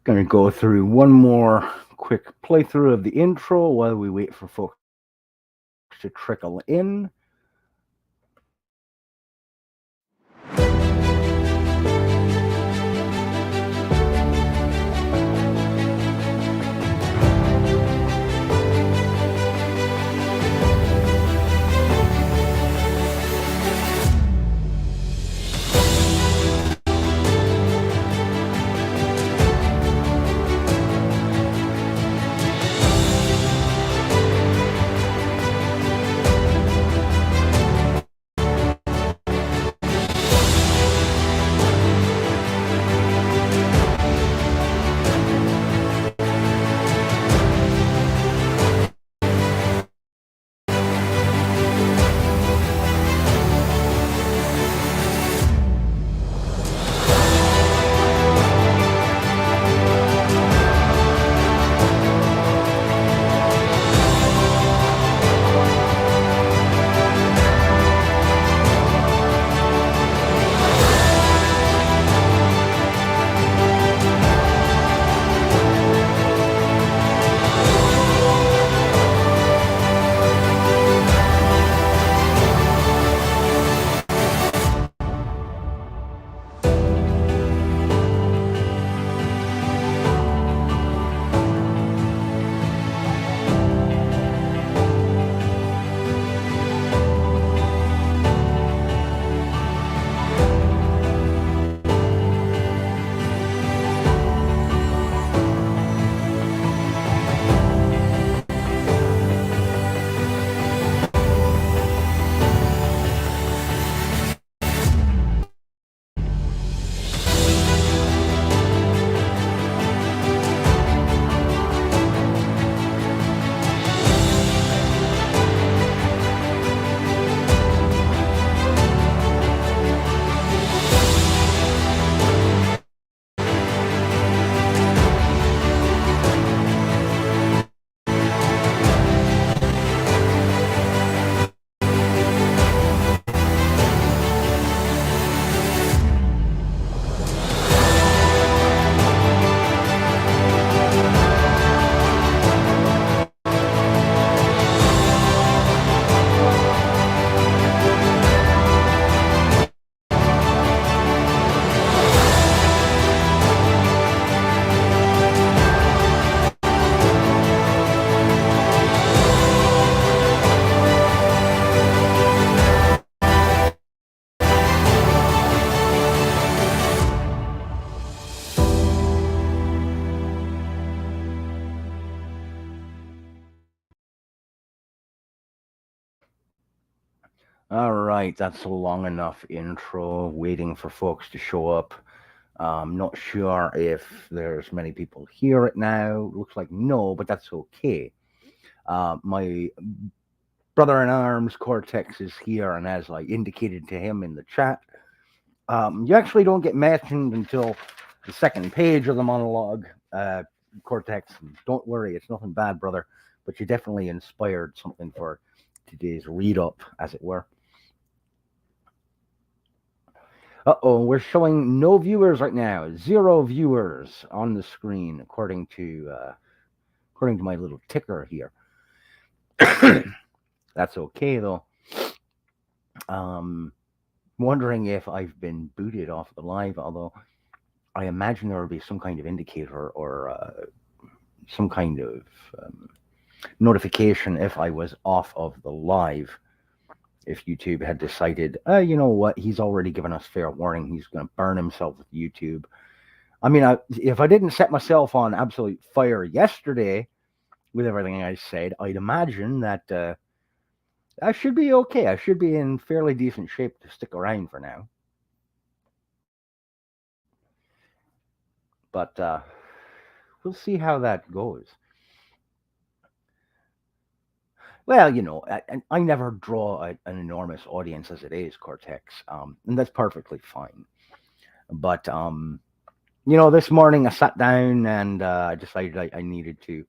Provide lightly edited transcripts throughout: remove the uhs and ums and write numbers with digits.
Going to go through one more quick playthrough of the intro while we wait for folks to trickle in. All right, that's a long enough intro, waiting for folks to show up. Not sure if there's many people here right now. Looks like no, but that's okay. My brother in arms, Cortex, is here, and as I indicated to him in the chat, you actually don't get mentioned until the second page of the monologue. Cortex, don't worry, it's nothing bad, brother, but you definitely inspired something for today's read up, as it were. We're showing no viewers right now. Zero viewers on the screen, according to my little ticker here. That's okay though. Um, Wondering if I've been booted off the live, although I imagine there would be some kind of indicator or some kind of um, notification if I was off of the live. If YouTube had decided, you know what, he's already given us fair warning, he's going to burn himself with YouTube. I mean, if I didn't set myself on absolute fire yesterday with everything I said, I'd imagine that I should be okay. I should be in fairly decent shape to stick around for now. But we'll see how that goes. Well, I never draw an enormous audience as it is, Cortex, and that's perfectly fine. But this morning I sat down and I decided I needed to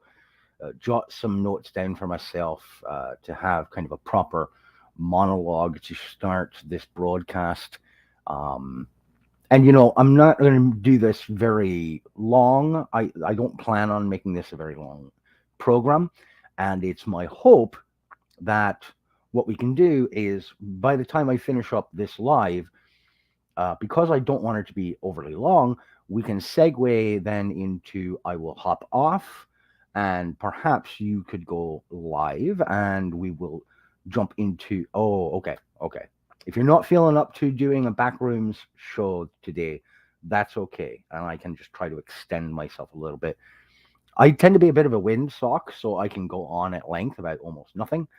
jot some notes down for myself to have kind of a proper monologue to start this broadcast. Um, And I'm not going to do this very long. I don't plan on making this a very long program. And it's my hope that what we can do is by the time I finish up this live, because I don't want it to be overly long, we can segue then into I will hop off, and perhaps you could go live and we will jump into. Oh, okay, okay. If you're not feeling up to doing a backrooms show today, that's okay. And I can just try to extend myself a little bit. I tend to be a bit of a windsock, so I can go on at length about almost nothing.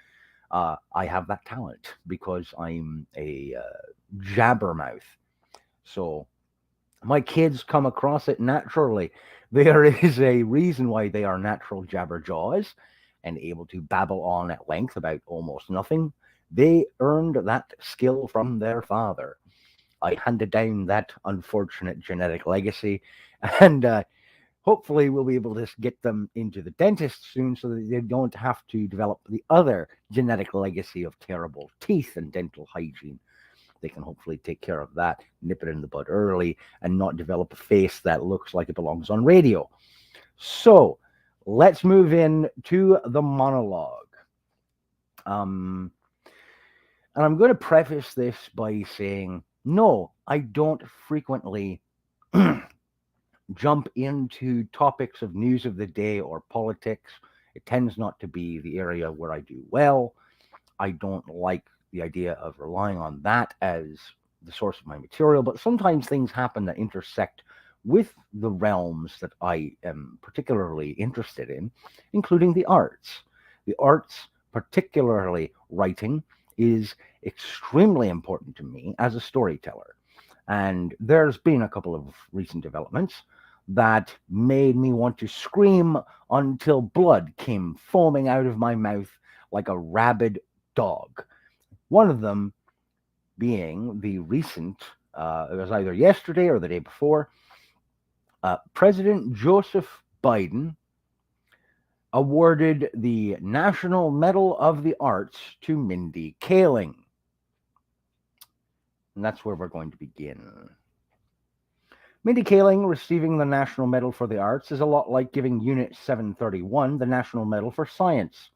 I have that talent because I'm a jabbermouth. So my kids come across it naturally. There is a reason why they are natural jabberjaws and able to babble on at length about almost nothing. They earned that skill from their father. I handed down that unfortunate genetic legacy, and hopefully we'll be able to get them into the dentist soon so that they don't have to develop the other genetic legacy of terrible teeth and dental hygiene. They can hopefully take care of that, nip it in the bud early, and not develop a face that looks like it belongs on radio. So let's move in to the monologue. And I'm going to preface this by saying, no, I don't frequently jump into topics of news of the day or politics. It tends not to be the area where I do well. I don't like the idea of relying on that as the source of my material, but sometimes things happen that intersect with the realms that I am particularly interested in, including the arts. The arts, particularly writing, is extremely important to me as a storyteller. And there's been a couple of recent developments that made me want to scream until blood came foaming out of my mouth like a rabid dog. One of them being the recent, it was either yesterday or the day before, President Joseph Biden awarded the National Medal of the Arts to Mindy Kaling. And that's where we're going to begin. Mindy Kaling receiving the National Medal for the Arts is a lot like giving Unit 731 the National Medal for Science.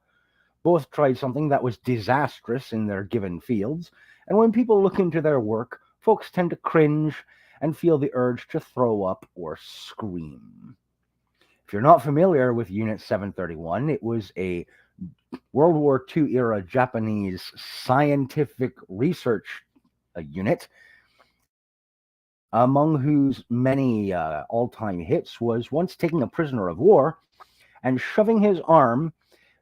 Both tried something that was disastrous in their given fields, and when people look into their work, folks tend to cringe and feel the urge to throw up or scream. If you're not familiar with Unit 731, it was a World War II era Japanese scientific research unit, among whose many all-time hits was once taking a prisoner of war and shoving his arm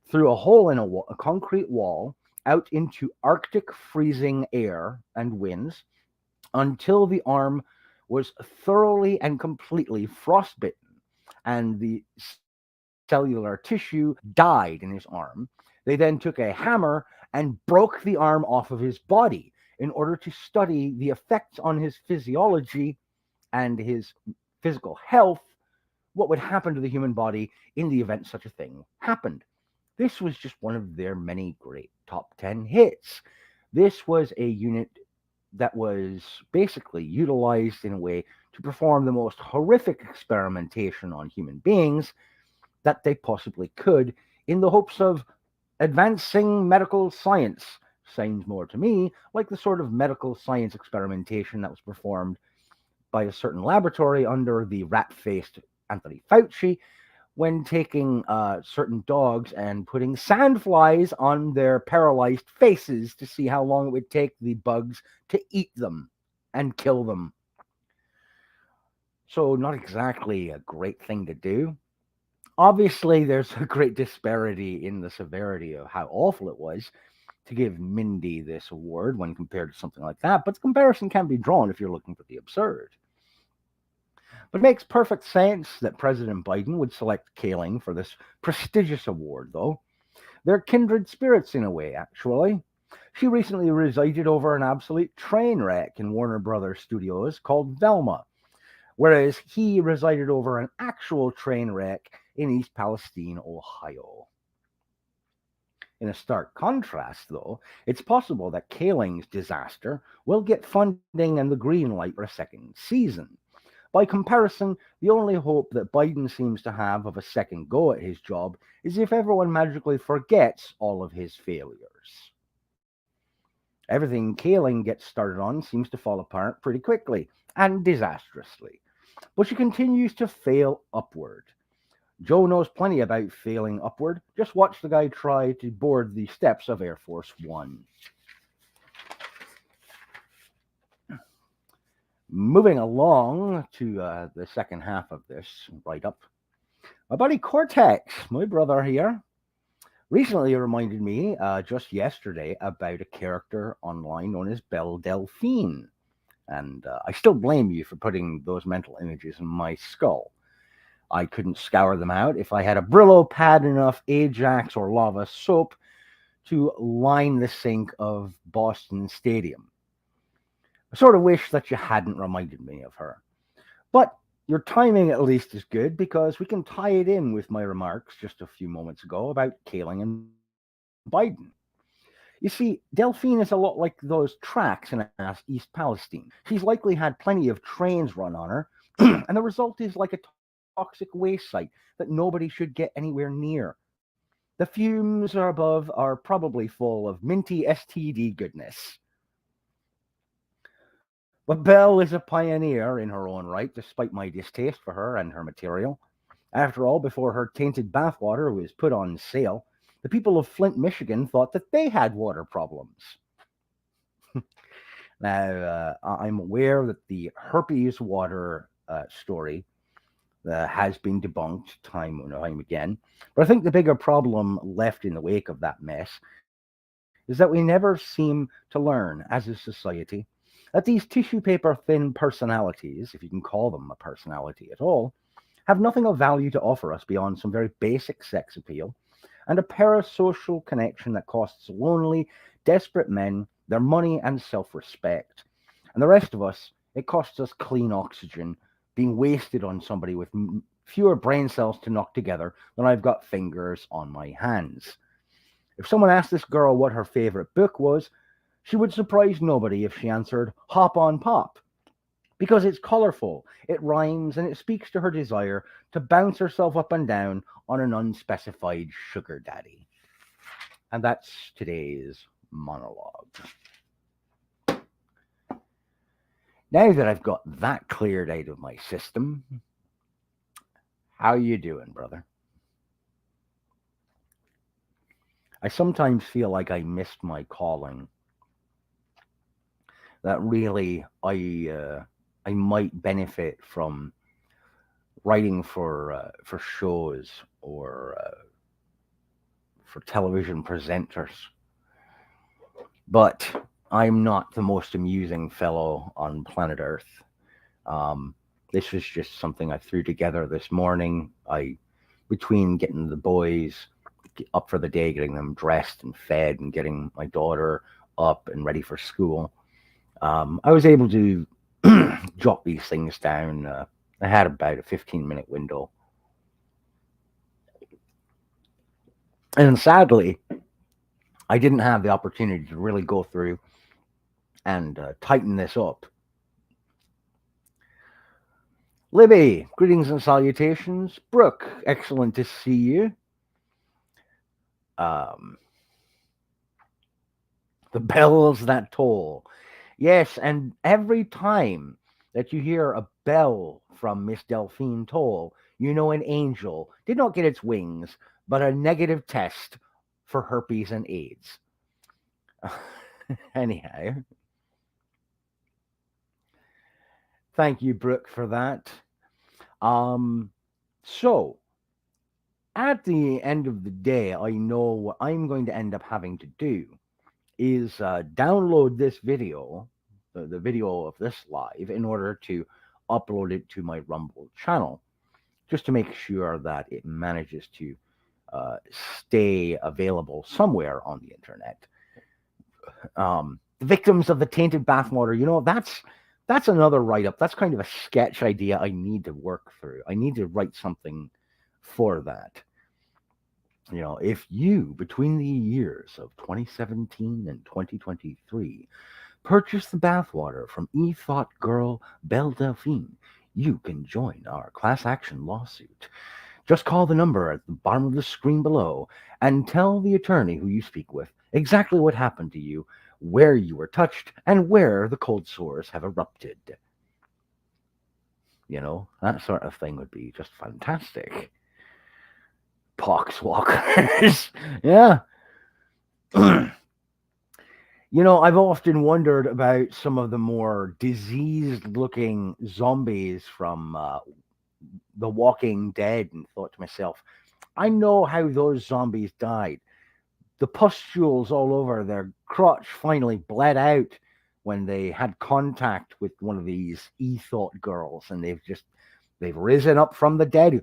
through a hole in a concrete wall out into Arctic freezing air and winds until the arm was thoroughly and completely frostbitten and the cellular tissue died in his arm. They then took a hammer and broke the arm off of his body in order to study the effects on his physiology and his physical health, what would happen to the human body in the event such a thing happened. This was just one of their many great top 10 hits. This was a unit that was basically utilized in a way to perform the most horrific experimentation on human beings that they possibly could in the hopes of advancing medical science. Sounds more to me like the sort of medical science experimentation that was performed by a certain laboratory under the rat-faced Anthony Fauci when taking certain dogs and putting sandflies on their paralyzed faces to see how long it would take the bugs to eat them and kill them. So not exactly a great thing to do. Obviously, there's a great disparity in the severity of how awful it was to give Mindy this award when compared to something like that, but the comparison can be drawn if you're looking for the absurd. But it makes perfect sense that President Biden would select Kaling for this prestigious award, though. They're kindred spirits in a way, actually. She recently resided over an absolute train wreck in Warner Brothers Studios called Velma, whereas he resided over an actual train wreck in East Palestine, Ohio. In a stark contrast, though, it's possible that Kaling's disaster will get funding and the green light for a second season. By comparison, the only hope that Biden seems to have of a second go at his job is if everyone magically forgets all of his failures. Everything Kaling gets started on seems to fall apart pretty quickly and disastrously, but she continues to fail upward. Joe knows plenty about failing upward. Just watch the guy try to board the steps of Air Force One. Moving along to the second half of this write-up, my buddy Cortex, my brother here, recently reminded me just yesterday about a character online known as Belle Delphine. And I still blame you for putting those mental images in my skull. I couldn't scour them out if I had a Brillo pad enough Ajax or lava soap to line the sink of Boston Stadium. I sort of wish that you hadn't reminded me of her. But your timing at least is good because we can tie it in with my remarks just a few moments ago about Kaling and Biden. You see, Delphine is a lot like those tracks in East Palestine. She's likely had plenty of trains run on her, and the result is like a toxic waste site that nobody should get anywhere near. The fumes above are probably full of minty STD goodness. But Belle is a pioneer in her own right, despite my distaste for her and her material. After all, before her tainted bathwater was put on sale, the people of Flint, Michigan thought that they had water problems. Now, I'm aware that the herpes water story has been debunked time and time again, but I think the bigger problem left in the wake of that mess is that we never seem to learn as a society that these tissue paper thin personalities, if you can call them a personality at all, have nothing of value to offer us beyond some very basic sex appeal and a parasocial connection that costs lonely, desperate men their money and self-respect. And the rest of us, it costs us clean oxygen being wasted on somebody with fewer brain cells to knock together than I've got fingers on my hands. If someone asked this girl what her favorite book was, she would surprise nobody if she answered Hop on Pop, because it's colorful, it rhymes, and it speaks to her desire to bounce herself up and down on an unspecified sugar daddy. And that's today's monologue. Now that I've got that cleared out of my system, how you doing, brother? I sometimes feel like I missed my calling. That really I might benefit from writing for shows or for television presenters, but I'm not the most amusing fellow on planet Earth. This was just something I threw together this morning. Between getting the boys up for the day, getting them dressed and fed, and getting my daughter up and ready for school, I was able to jot these things down. I had about a 15-minute window. And sadly, I didn't have the opportunity to really go through and tighten this up. Libby, greetings and salutations. Brooke, excellent to see you. The bells that toll. Yes, and every time that you hear a bell from Miss Delphine Toll, you know an angel did not get its wings, but a negative test for herpes and AIDS. Anyhow, thank you, Brooke, for that. So, at the end of the day, I know what I'm going to end up having to do is download this video, the video of this live, in order to upload it to my Rumble channel, just to make sure that it manages to stay available somewhere on the internet. The victims of the tainted bathwater, that's another write-up. That's kind of a sketch idea I need to work through. I need to write something for that. If you, between the years of 2017 and 2023, purchase the bathwater from e-thought girl Belle Delphine, you can join our class action lawsuit. Just call the number at the bottom of the screen below and tell the attorney who you speak with exactly what happened to you, where you were touched, and where the cold sores have erupted. That sort of thing would be just fantastic. Poxwalkers. Yeah. I've often wondered about some of the more diseased looking zombies from The Walking Dead and thought to myself, I know how those zombies died. The pustules all over their crotch finally bled out when they had contact with one of these e-thought girls, and they've risen up from the dead.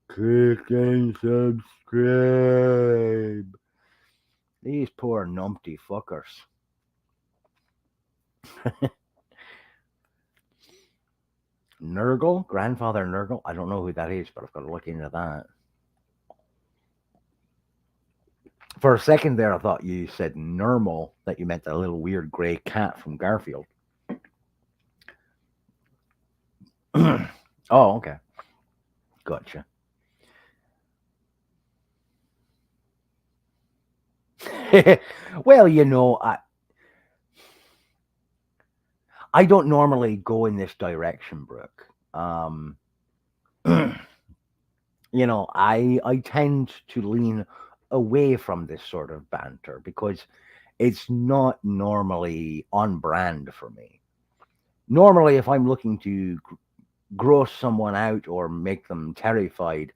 Click and subscribe. These poor numpty fuckers. Nurgle, grandfather Nurgle. I don't know who that is, but I've got to look into that. For a second there, I thought you said Nermal, that you meant that little weird gray cat from Garfield. Oh, okay. Gotcha. Well, I don't normally go in this direction, Brooke. I tend to lean away from this sort of banter because it's not normally on brand for me. Normally, if I'm looking to gross someone out or make them terrified,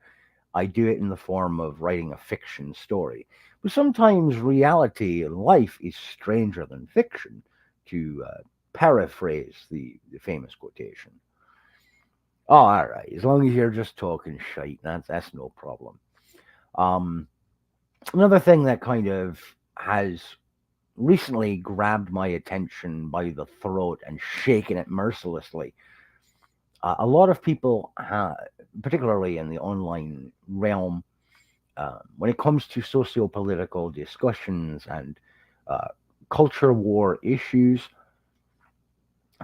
I do it in the form of writing a fiction story. But sometimes reality in life is stranger than fiction, to paraphrase the famous quotation. Oh, all right. As long as you're just talking shite, that's no problem. Um, Another thing that kind of has recently grabbed my attention by the throat and shaken it mercilessly. A lot of people, particularly in the online realm, when it comes to socio-political discussions and uh, culture war issues,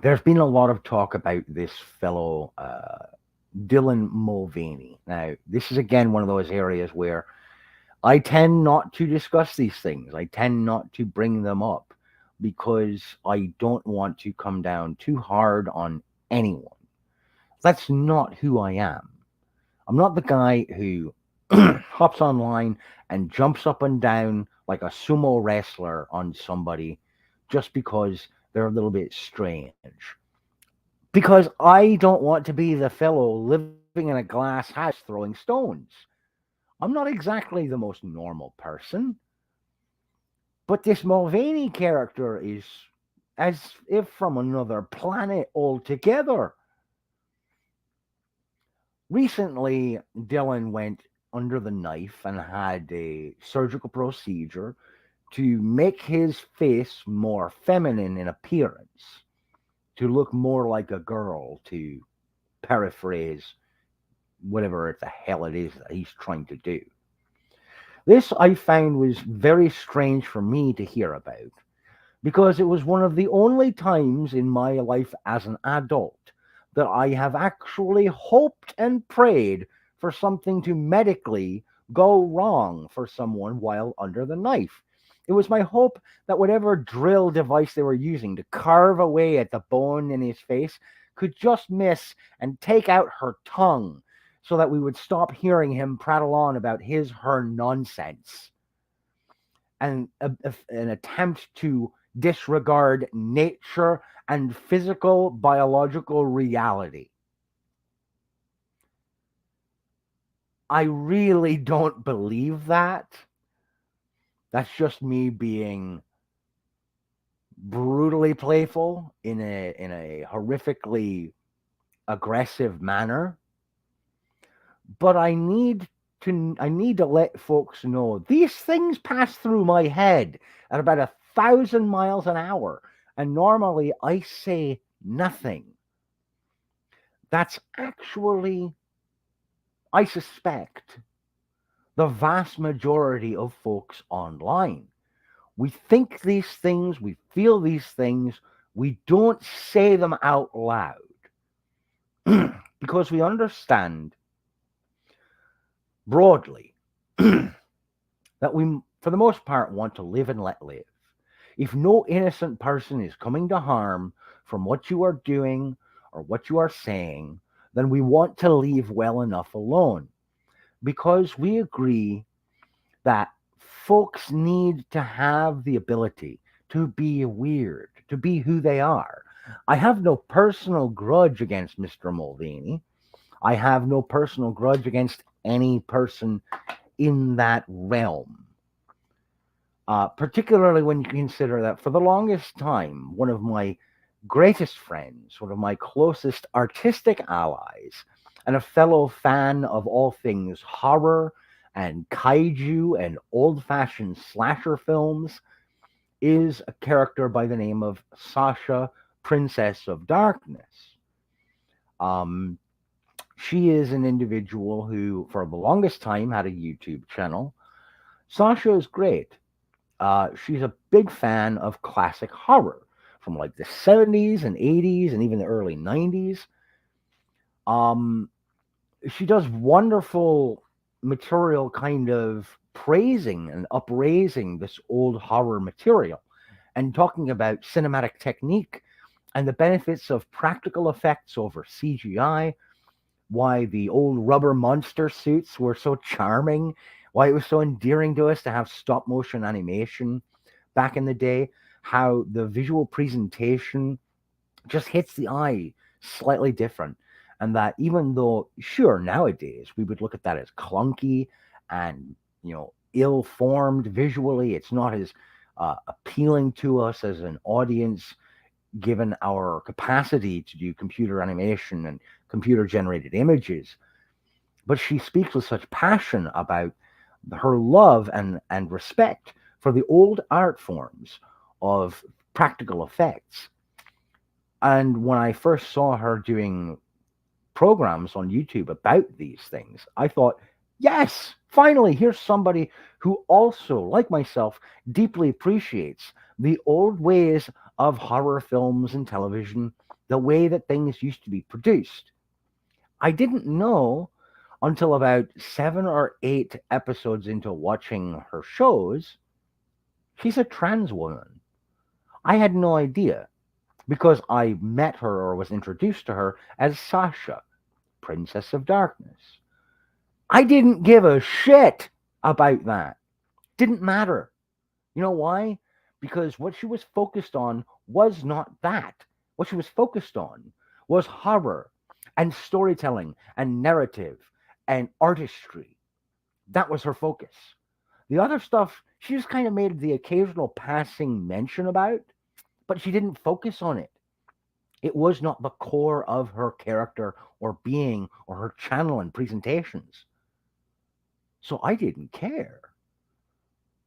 there's been a lot of talk about this fellow Dylan Mulvaney. Now, this is again one of those areas where I tend not to discuss these things. I tend not to bring them up because I don't want to come down too hard on anyone. That's not who I am. I'm not the guy who hops online and jumps up and down like a sumo wrestler on somebody just because they're a little bit strange. Because I don't want to be the fellow living in a glass house throwing stones. I'm not exactly the most normal person, but this Mulvaney character is as if from another planet altogether. Recently, Dylan went under the knife and had a surgical procedure to make his face more feminine in appearance, to look more like a girl, to paraphrase whatever the hell it is that he's trying to do. This I found was very strange for me to hear about because it was one of the only times in my life as an adult that I have actually hoped and prayed for something to medically go wrong for someone while under the knife. It was my hope that whatever drill device they were using to carve away at the bone in his face could just miss and take out her tongue so that we would stop hearing him prattle on about her nonsense and an attempt to disregard nature and physical biological reality. I really don't believe that. That's just me being brutally playful in a horrifically aggressive manner. But I need to let folks know these things pass through my head at about 1,000 miles an hour, and normally I say nothing. That's actually I suspect the vast majority of folks online. We think these things, we feel these things, we don't say them out loud because we understand broadly that we, for the most part, want to live and let live. If no innocent person is coming to harm from what you are doing or what you are saying, then we want to leave well enough alone because we agree that folks need to have the ability to be weird, to be who they are. I have no personal grudge against Mr. Mulvaney. I have no personal grudge against any person in that realm. Particularly when you consider that for the longest time, one of my greatest friends, one of my closest artistic allies, and a fellow fan of all things horror and kaiju and old fashioned slasher films, is a character by the name of Sasha, Princess of Darkness. Um, she is an individual who, for the longest time, had a YouTube channel. Sasha is great. She's a big fan of classic horror from like the 70s and 80s and even the early 90s. Um, she does wonderful material kind of praising and upraising this old horror material and talking about cinematic technique and the benefits of practical effects over CGI, why the old rubber monster suits were so charming, why it was so endearing to us to have stop motion animation back in the day, how the visual presentation just hits the eye slightly different. And that even though, sure, nowadays we would look at that as clunky and, ill formed visually, it's not as appealing to us as an audience given our capacity to do computer animation and computer generated images. But she speaks with such passion about her love and respect for the old art forms of practical effects. And when I first saw her doing programs on YouTube about these things, I thought, yes, finally, here's somebody who also, like myself, deeply appreciates the old ways of horror films and television, the way that things used to be produced. I didn't know until about 7 or 8 episodes into watching her shows, she's a trans woman. I had no idea because I met her or was introduced to her as Sasha, Princess of Darkness. I didn't give a shit about that. Didn't matter. You know why? Because what she was focused on was not that. What she was focused on was horror and storytelling and narrative and artistry. That was her focus. The other stuff, she just kind of made the occasional passing mention about, but she didn't focus on it. It was not the core of her character or being or her channel and presentations. So I didn't care.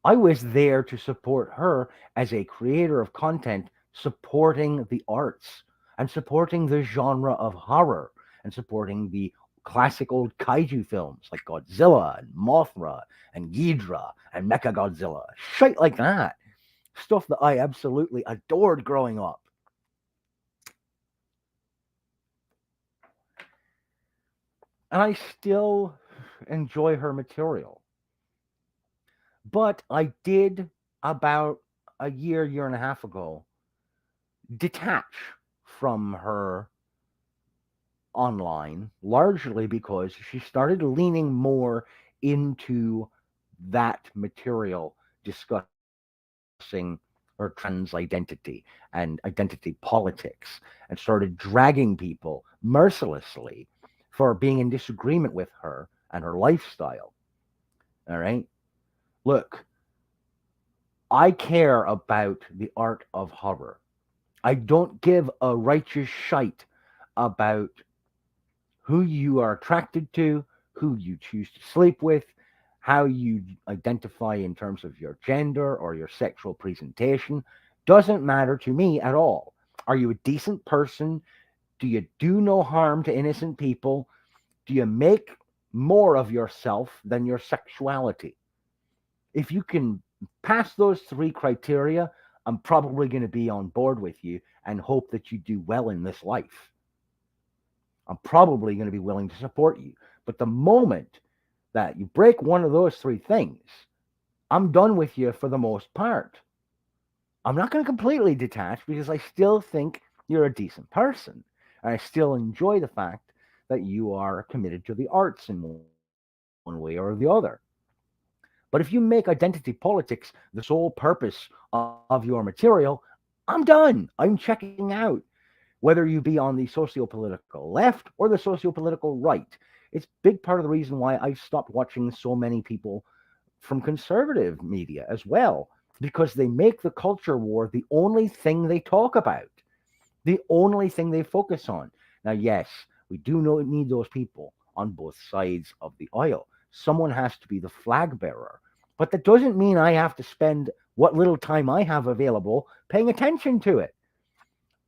I was there to support her as a creator of content, supporting the arts and supporting the genre of horror and supporting the classic old kaiju films like Godzilla and Mothra and Ghidra and Mechagodzilla. Shit like that. Stuff that I absolutely adored growing up. And I still enjoy her material. But I did about a year and a half ago, detach from her online, largely because she started leaning more into that material, discussing her trans identity and identity politics, and started dragging people mercilessly for being in disagreement with her and her lifestyle. All right. Look, I care about the art of horror. I don't give a righteous shite about who you are attracted to, who you choose to sleep with, how you identify in terms of your gender or your sexual presentation. Doesn't matter to me at all. Are you a decent person? Do you do no harm to innocent people? Do you make more of yourself than your sexuality. If you can pass those three criteria, I'm probably going to be on board with you and hope that you do well in this life. I'm probably going to be willing to support you. But the moment that you break one of those three things, I'm done with you for the most part. I'm not going to completely detach because I still think you're a decent person. And I still enjoy the fact that you are committed to the arts in one way or the other. But if you make identity politics the sole purpose of your material, I'm done. I'm checking out. Whether you be on the socio-political left or the socio-political right. It's a big part of the reason why I stopped watching so many people from conservative media as well, because they make the culture war the only thing they talk about, the only thing they focus on. Now, yes, we do need those people on both sides of the aisle. Someone has to be the flag bearer. But that doesn't mean I have to spend what little time I have available paying attention to it.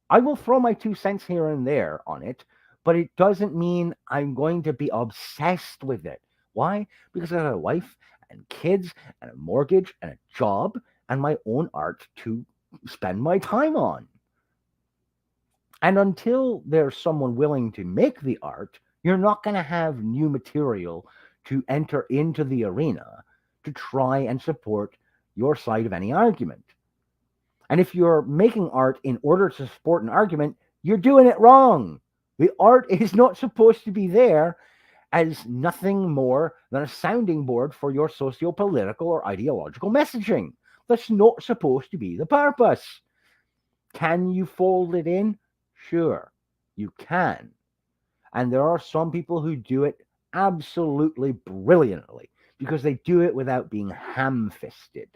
I will throw my 2 cents here and there on it, but it doesn't mean I'm going to be obsessed with it. Why? Because I have a wife and kids and a mortgage and a job and my own art to spend my time on. And until there's someone willing to make the art, you're not going to have new material to enter into the arena to try and support your side of any argument. And if you're making art in order to support an argument, you're doing it wrong. The art is not supposed to be there as nothing more than a sounding board for your socio-political or ideological messaging. That's not supposed to be the purpose. Can you fold it in? Sure, you can. And there are some people who do it absolutely brilliantly because they do it without being ham fisted.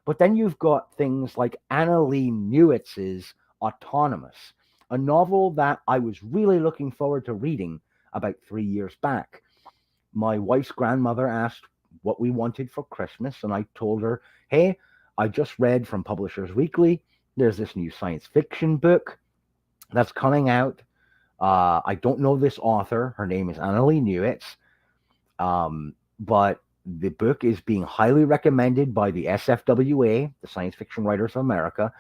But then you've got things like Anna Lee Newitz's Autonomous, a novel that I was really looking forward to reading about 3 years back. My wife's grandmother asked what we wanted for Christmas, and I told her, hey, I just read from Publishers Weekly. There's this new science fiction book that's coming out. I don't know this author. Her name is Annalie Newitz. But the book is being highly recommended by the SFWA, the Science Fiction Writers of America.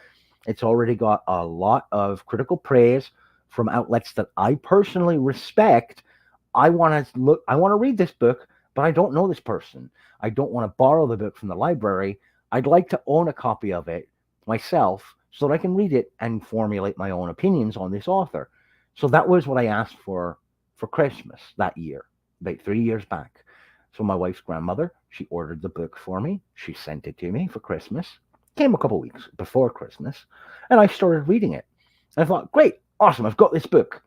It's already got a lot of critical praise from outlets that I personally respect. I want to read this book, but I don't know this person. I don't want to borrow the book from the library. I'd like to own a copy of it myself so that I can read it and formulate my own opinions on this author. So that was what I asked for Christmas that year, about 3 years back. So my wife's grandmother, she ordered the book for me. She sent it to me for Christmas. Came a couple weeks before Christmas, and I started reading it. And I thought, great, awesome, I've got this book.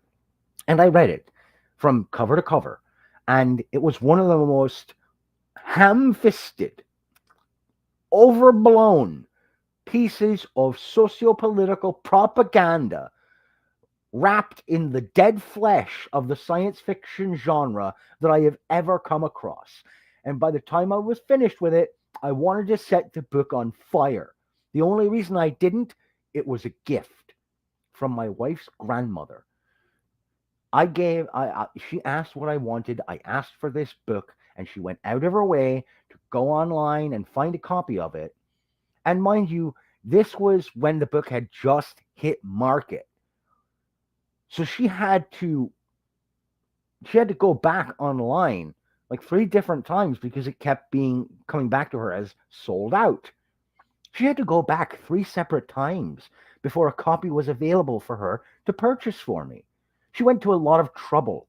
And I read it from cover to cover. And it was one of the most ham-fisted, overblown pieces of socio-political propaganda wrapped in the dead flesh of the science fiction genre that I have ever come across. And by the time I was finished with it, I wanted to set the book on fire. The only reason I didn't, it was a gift from my wife's grandmother. She asked what I wanted. I asked for this book, and she went out of her way to go online and find a copy of it. And mind you, this was when the book had just hit market. So she had to go back online like 3 different times because it kept coming back to her as sold out. She had to go back 3 separate times before a copy was available for her to purchase for me. She went to a lot of trouble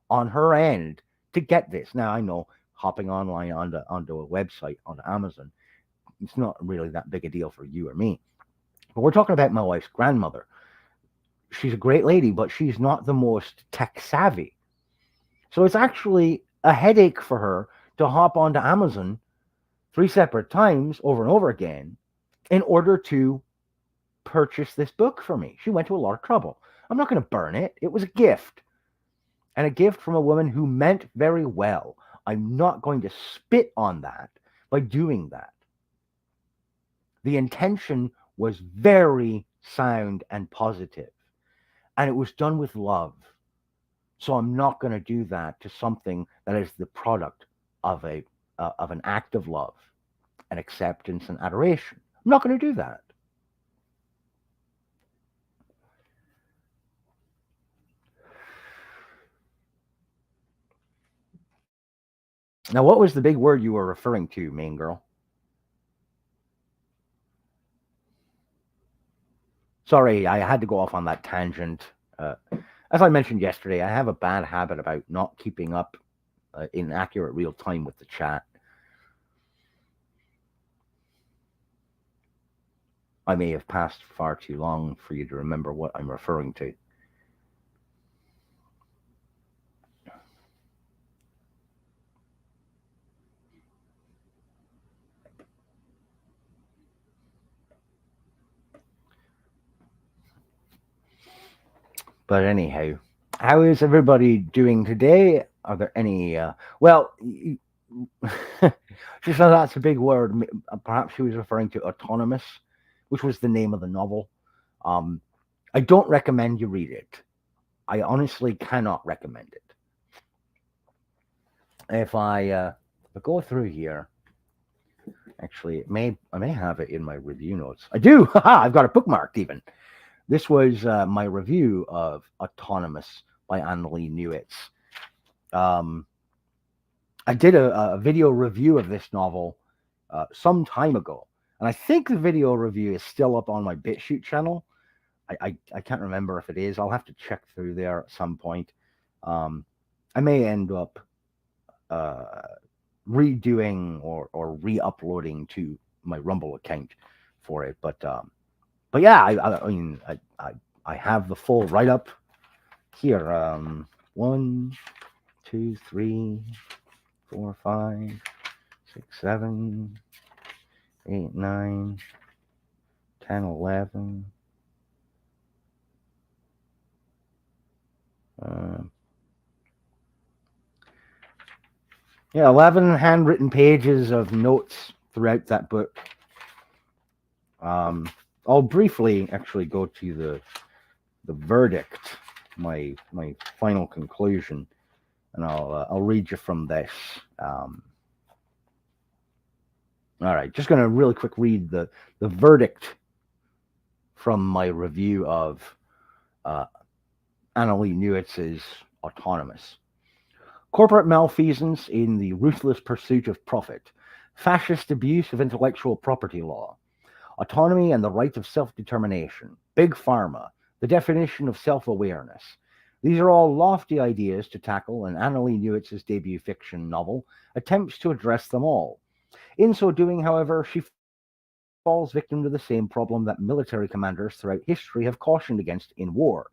on her end to get this. Now, I know hopping online onto a website on Amazon, it's not really that big a deal for you or me. But we're talking about my wife's grandmother. She's a great lady, but she's not the most tech savvy. So it's actually a headache for her to hop onto Amazon 3 separate times over and over again in order to purchase this book for me. She went to a lot of trouble. I'm not going to burn it. It was a gift. And a gift from a woman who meant very well. I'm not going to spit on that by doing that. The intention was very sound and positive. And it was done with love. So I'm not going to do that to something that is the product of an act of love and acceptance and adoration. I'm not going to do that. Now, what was the big word you were referring to, main girl? Sorry, I had to go off on that tangent. As I mentioned yesterday, I have a bad habit about not keeping up in accurate real time with the chat. I may have passed far too long for you to remember what I'm referring to. But anyhow, how is everybody doing today? Are there any? Well, just know that's a big word. Perhaps she was referring to autonomous, which was the name of the novel. Um, I don't recommend you read it. I honestly cannot recommend it. If I go through here, actually, I may have it in my review notes. I do. Haha! I've got it bookmarked even. This was my review of Autonomous by Annalee Newitz. I did a video review of this novel some time ago, and I think the video review is still up on my BitChute channel. I can't remember if it is. I'll have to check through there at some point. I may end up redoing or re-uploading to my Rumble account for it, but yeah, I mean, I have the full write-up here. 1, 2, 3, 4, 5, 6, 7, 8, 9, 10, 11. Yeah, 11 handwritten pages of notes throughout that book. I'll briefly actually go to the verdict, my final conclusion, and I'll read you from this. All right, just going to really quick read the verdict from my review of Annalee Newitz's Autonomous. Corporate malfeasance in the ruthless pursuit of profit, fascist abuse of intellectual property law, autonomy and the right of self-determination, big pharma, the definition of self-awareness. These are all lofty ideas to tackle, and Annalee Newitz's debut fiction novel attempts to address them all. In so doing, however, she falls victim to the same problem that military commanders throughout history have cautioned against in war,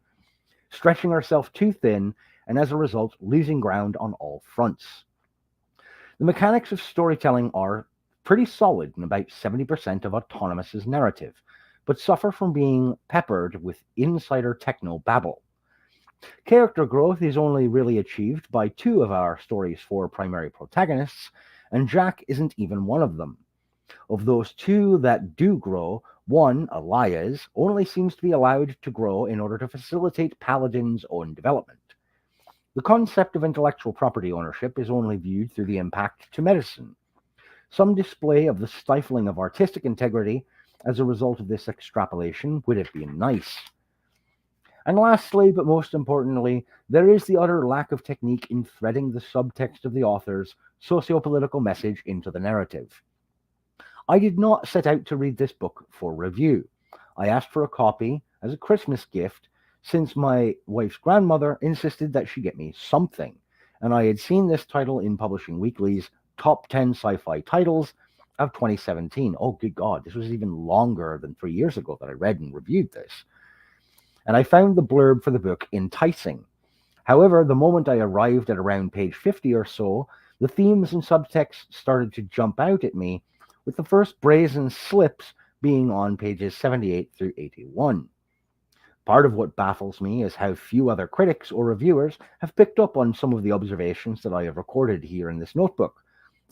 stretching herself too thin and as a result losing ground on all fronts. The mechanics of storytelling are pretty solid in about 70% of Autonomous's narrative, but suffer from being peppered with insider techno babble. Character growth is only really achieved by 2 of our story's 4 primary protagonists, and Jack isn't even one of them. Of those 2 that do grow, one, Elias, only seems to be allowed to grow in order to facilitate Paladin's own development. The concept of intellectual property ownership is only viewed through the impact to medicine. Some display of the stifling of artistic integrity as a result of this extrapolation would have been nice. And lastly, but most importantly, there is the utter lack of technique in threading the subtext of the author's socio-political message into the narrative. I did not set out to read this book for review. I asked for a copy as a Christmas gift since my wife's grandmother insisted that she get me something, and I had seen this title in Publishing Weekly's Top 10 Sci-Fi Titles of 2017. Oh, good God, this was even longer than 3 years ago that I read and reviewed this. And I found the blurb for the book enticing. However, the moment I arrived at around page 50 or so, the themes and subtext started to jump out at me, with the first brazen slips being on pages 78 through 81. Part of what baffles me is how few other critics or reviewers have picked up on some of the observations that I have recorded here in this notebook.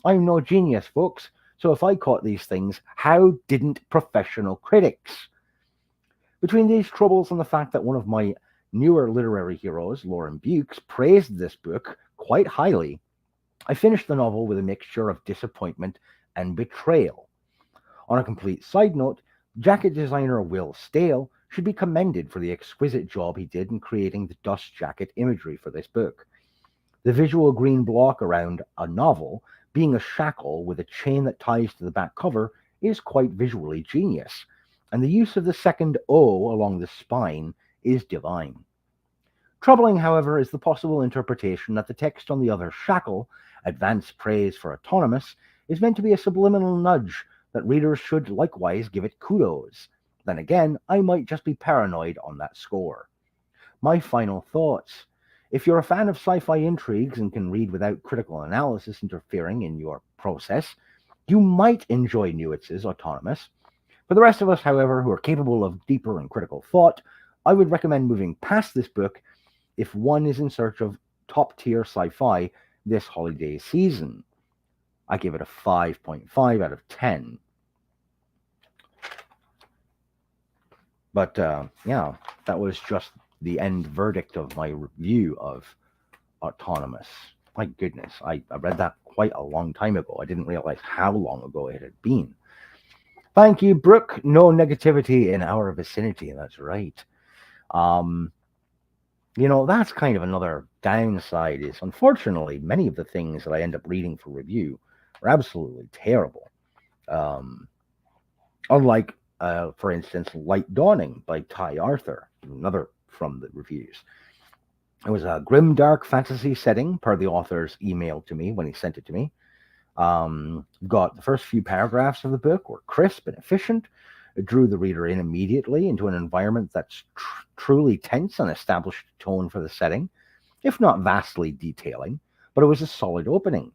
I'm no genius, folks, so if I caught these things, how didn't professional critics? Between these troubles and the fact that one of my newer literary heroes, Lauren Bukes, praised this book quite highly, I finished the novel with a mixture of disappointment and betrayal. On a complete side note, jacket designer Will Stale should be commended for the exquisite job he did in creating the dust jacket imagery for this book. The visual green block around a novel being a shackle with a chain that ties to the back cover is quite visually genius, and the use of the second O along the spine is divine. Troubling, however, is the possible interpretation that the text on the other shackle, advanced praise for Autonomous, is meant to be a subliminal nudge that readers should likewise give it kudos. Then again, I might just be paranoid on that score. My final thoughts. If you're a fan of sci-fi intrigues and can read without critical analysis interfering in your process, you might enjoy Newitz's Autonomous. For the rest of us, however, who are capable of deeper and critical thought, I would recommend moving past this book if one is in search of top-tier sci-fi this holiday season. I give it a 5.5 out of 10. But yeah, that was just the end verdict of my review of Autonomous. My goodness, I read that quite a long time ago. I didn't realize how long ago it had been. Thank you, Brooke. No negativity in our vicinity. That's right. That's kind of another downside is, unfortunately, many of the things that I end up reading for review are absolutely terrible. Unlike, for instance, Light Dawning by Ty Arthur, another from the reviews. It was a grim, dark fantasy setting, per the author's email to me when he sent it to me. Got the first few paragraphs of the book were crisp and efficient. It drew the reader in immediately into an environment that's truly tense and established a tone for the setting, if not vastly detailing, but it was a solid opening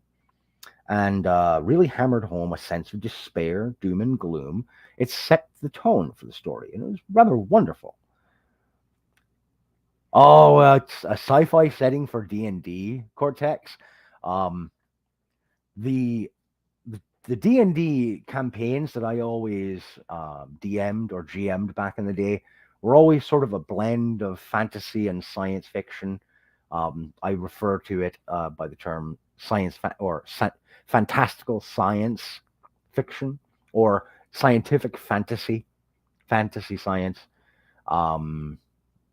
and really hammered home a sense of despair, doom, and gloom. It set the tone for the story, and it was rather wonderful. Oh, it's a sci-fi setting for D&D, Cortex. The D&D campaigns that I always DM'd or GM'd back in the day were always sort of a blend of fantasy and science fiction. I refer to it by the term fantastical science fiction or scientific fantasy science.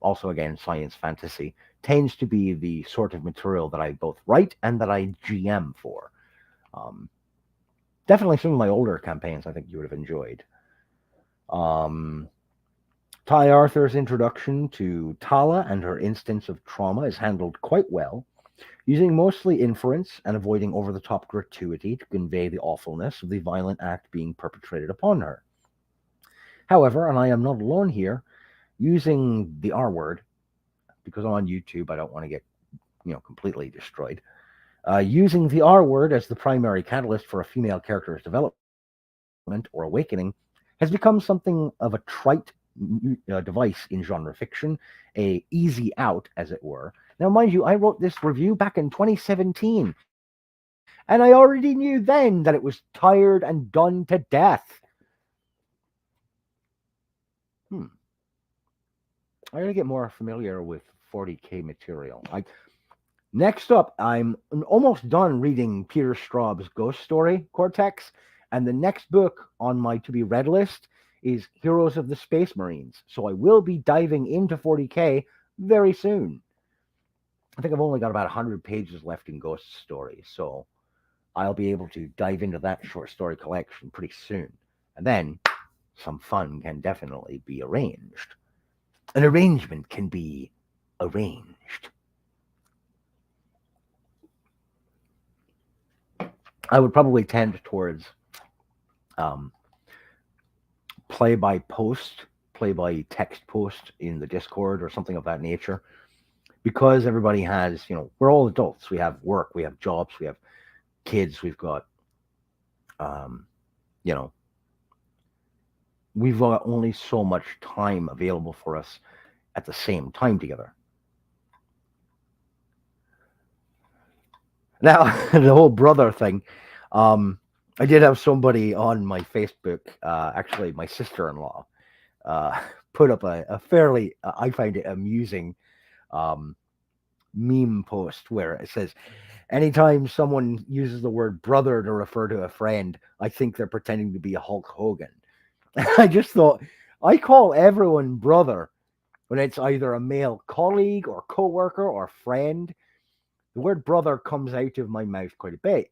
Also, again, science fantasy tends to be the sort of material that I both write and that I GM for. Definitely some of my older campaigns I think you would have enjoyed. Ty Arthur's introduction to Tala and her instance of trauma is handled quite well, using mostly inference and avoiding over-the-top gratuity to convey the awfulness of the violent act being perpetrated upon her. However, and I am not alone here, using the R word, because I'm on YouTube, I don't want to get completely destroyed. Using the R word as the primary catalyst for a female character's development or awakening has become something of a trite device in genre fiction, a easy out, as it were. Now, mind you, I wrote this review back in 2017, and I already knew then that it was tired and done to death. I gotta get more familiar with 40K material. Next up, I'm almost done reading Peter Straub's Ghost Story, Cortex, and the next book on my to-be-read list is Heroes of the Space Marines. So I will be diving into 40K very soon. I think I've only got about 100 pages left in Ghost Story, so I'll be able to dive into that short story collection pretty soon. And then some fun can definitely be arranged. An arrangement can be arranged. I would probably tend towards play by text post in the Discord or something of that nature, because everybody has, we're all adults. We have work, we have jobs, we have kids, we've got, we've got only so much time available for us at the same time together. Now, the whole brother thing, I did have somebody on my Facebook, actually my sister-in-law, put up a fairly, I find it amusing meme post where it says, anytime someone uses the word brother to refer to a friend, I think they're pretending to be a Hulk Hogan. I just thought, I call everyone brother when it's either a male colleague or coworker or friend. The word brother comes out of my mouth quite a bit,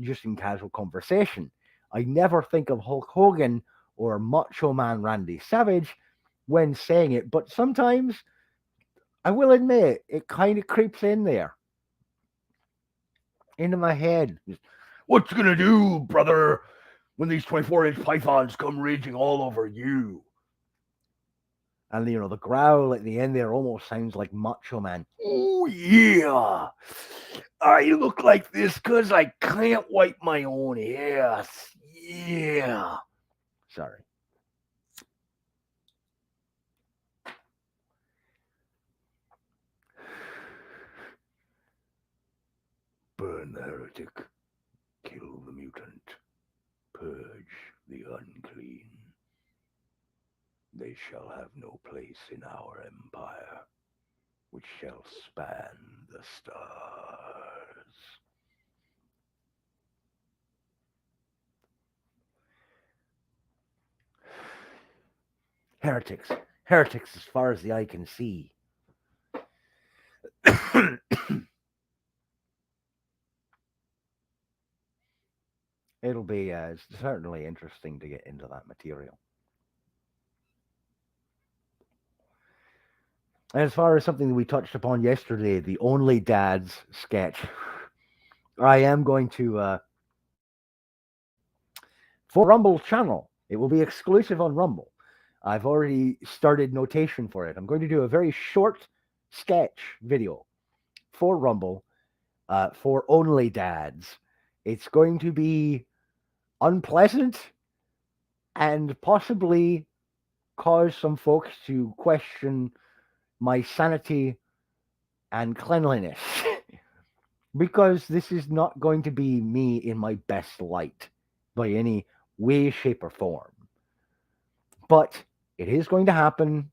just in casual conversation. I never think of Hulk Hogan or Macho Man Randy Savage when saying it, but sometimes I will admit it kind of creeps in there into my head. What you gonna do, brother, when these 24-inch pythons come raging all over you? And the growl at the end there almost sounds like Macho Man. Oh yeah, I look like this because I can't wipe my own ass. Yeah. Sorry. Burn the heretic, kill the mutant, purge the unclean. They shall have no place in our empire, which shall span the stars. Heretics. Heretics as far as the eye can see. It'll be certainly interesting to get into that material. As far as something that we touched upon yesterday, the Only Dads sketch, I am going to for Rumble channel. It will be exclusive on Rumble. I've already started notation for it. I'm going to do a very short sketch video for Rumble for Only Dads. It's going to be unpleasant and possibly cause some folks to question my sanity and cleanliness because this is not going to be me in my best light by any way, shape, or form. But it is going to happen,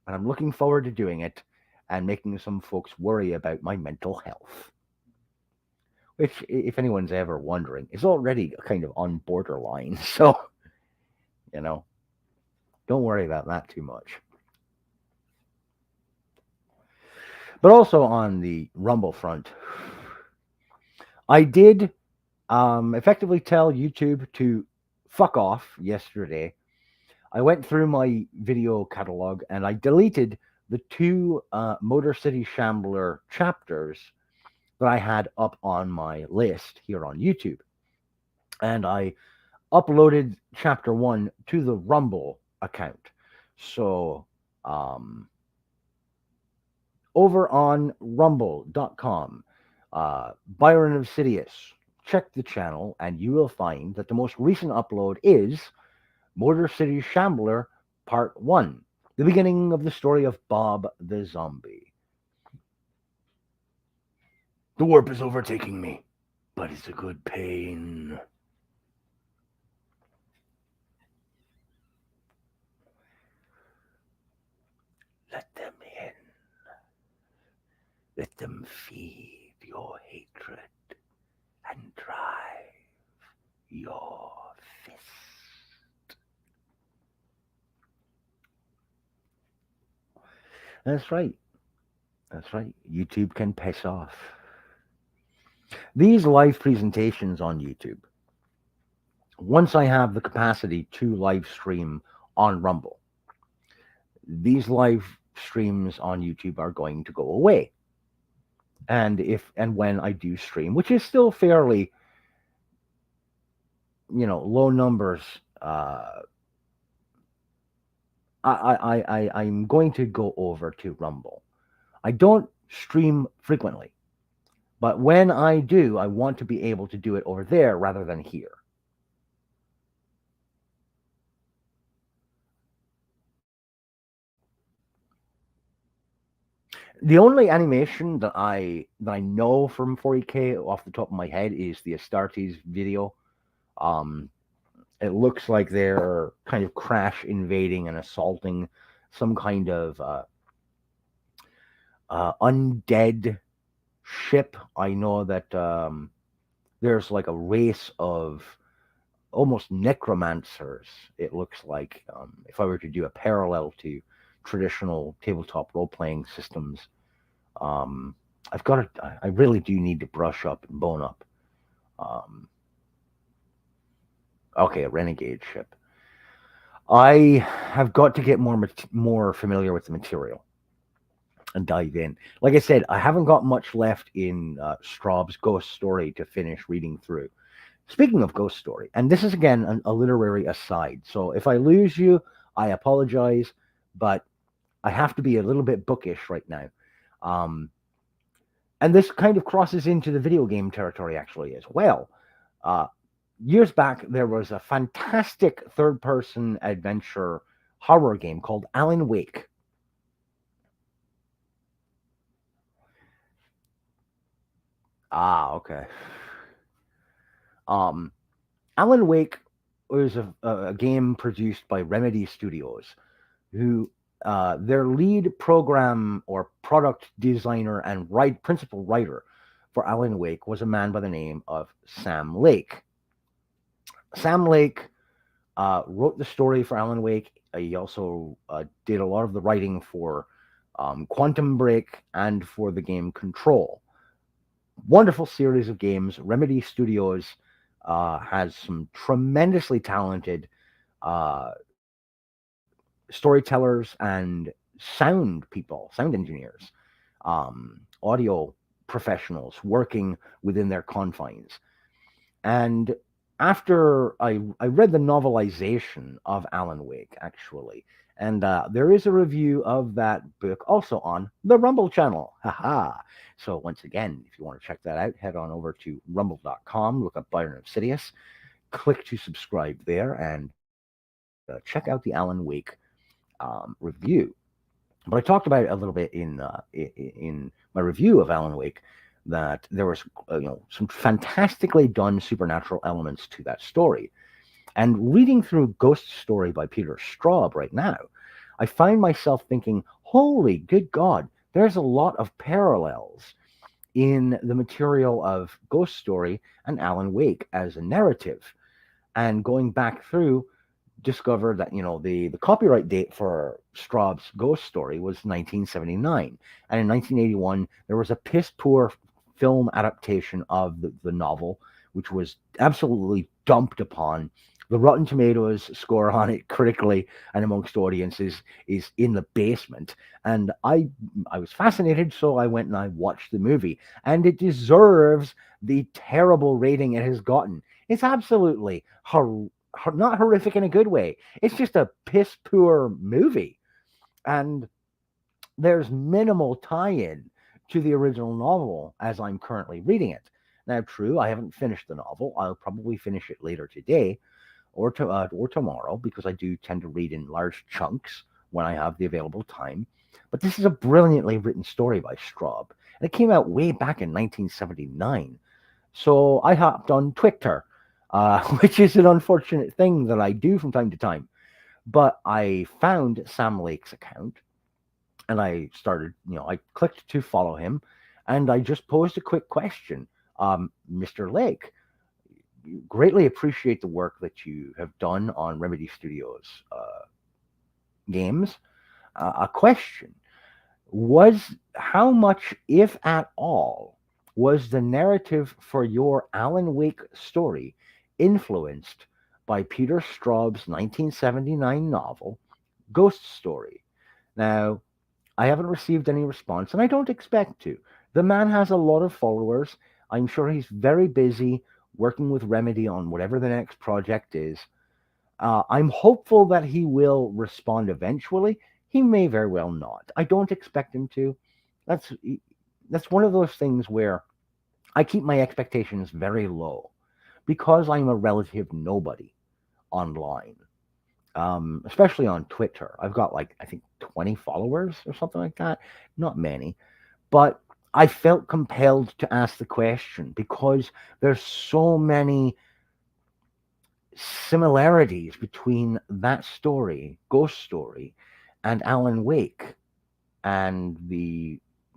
and I'm looking forward to doing it and making some folks worry about my mental health. Which, if anyone's ever wondering, is already kind of on borderline. So, don't worry about that too much. But also on the Rumble front, I did effectively tell YouTube to fuck off yesterday. I went through my video catalog and I deleted the two Motor City Shambler chapters that I had up on my list here on YouTube. And I uploaded chapter 1 to the Rumble account. So, over on rumble.com, Byron of Sidious, check the channel and you will find that the most recent upload is Motor City Shambler Part 1, the beginning of the story of Bob the Zombie. The warp is overtaking me, but it's a good pain. Let them in. Let them feed your hatred and drive your fist. That's right. That's right. YouTube can piss off. These live presentations on YouTube, once I have the capacity to live stream on Rumble, these live streams on YouTube are going to go away. And if and when I do stream, which is still fairly, low numbers, I'm going to go over to Rumble. I don't stream frequently, but when I do, I want to be able to do it over there rather than here. The only animation that I know from 40K off the top of my head is the Astartes video. It looks like they're kind of crash invading and assaulting some kind of undead ship. I know that there's like a race of almost necromancers. It looks like, if I were to do a parallel to traditional tabletop role playing systems, um, I've got to. I really do need to brush up and bone up. Um, okay, a renegade ship. I have got to get more familiar with the material and dive in. Like I said, I haven't got much left in Straub's Ghost Story to finish reading through. Speaking of Ghost Story, and this is again a literary aside, so if I lose you, I apologize, but I have to be a little bit bookish right now. Um, and this kind of crosses into the video game territory actually as well. Uh, Years back, there was a fantastic third person adventure horror game called Alan Wake. Ah, okay. Um, Alan Wake was a game produced by Remedy Studios, who their lead program or product designer and principal writer for Alan Wake was a man by the name of Sam Lake. Sam Lake wrote the story for Alan Wake. He also did a lot of the writing for Quantum Break and for the game Control. Wonderful series of games. Remedy Studios has some tremendously talented uh, storytellers and sound people, sound engineers, audio professionals working within their confines. And after I read the novelization of Alan Wake, actually, and there is a review of that book also on the Rumble channel. Haha. So once again, if you want to check that out, head on over to rumble.com, look up Byron Obsidious, click to subscribe there, and check out the Alan Wake review. But I talked about it a little bit in my review of Alan Wake, that there was some fantastically done supernatural elements to that story. And reading through Ghost Story by Peter Straub right now, I find myself thinking, holy good God, there's a lot of parallels in the material of Ghost Story and Alan Wake as a narrative. And going back through, discovered that the copyright date for Straub's Ghost Story was 1979, and in 1981 there was a piss poor film adaptation of the novel, which was absolutely dumped upon. The Rotten Tomatoes score on it critically and amongst audiences is in the basement, and I was fascinated, so I went and I watched the movie, and it deserves the terrible rating it has gotten. It's absolutely not horrific in a good way. It's just a piss poor movie, and there's minimal tie-in to the original novel as I'm currently reading it. Now, true, I haven't finished the novel. I'll probably finish it later today or tomorrow, because I do tend to read in large chunks when I have the available time. But this is a brilliantly written story by Straub, and it came out way back in 1979. So I hopped on Twitter, which is an unfortunate thing that I do from time to time. But I found Sam Lake's account, and I started, I clicked to follow him, and I just posed a quick question. Mr. Lake, greatly appreciate the work that you have done on Remedy Studios games. A question was, how much, if at all, was the narrative for your Alan Wake story influenced by Peter Straub's 1979 novel, Ghost Story? Now, I haven't received any response, and I don't expect to. The man has a lot of followers. I'm sure he's very busy working with Remedy on whatever the next project is. I'm hopeful that he will respond eventually. He may very well not. I don't expect him to. That's that's one of those things where I keep my expectations very low because I'm a relative nobody online, especially on Twitter. I've got like, I think, 20 followers or something like that. Not many, but I felt compelled to ask the question because there's so many similarities between that story, Ghost Story, and Alan Wake, and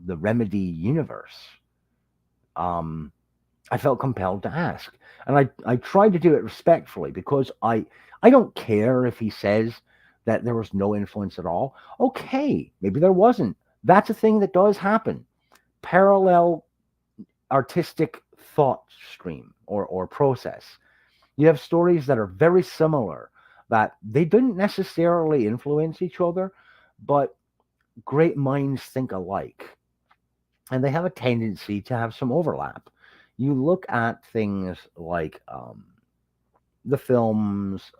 the Remedy universe? Um, I felt compelled to ask. And I tried to do it respectfully because I don't care if he says that there was no influence at all. Okay, maybe there wasn't. That's a thing that does happen. Parallel artistic thought stream or process. You have stories that are very similar, that they didn't necessarily influence each other, but great minds think alike. And they have a tendency to have some overlap. You look at things like the films.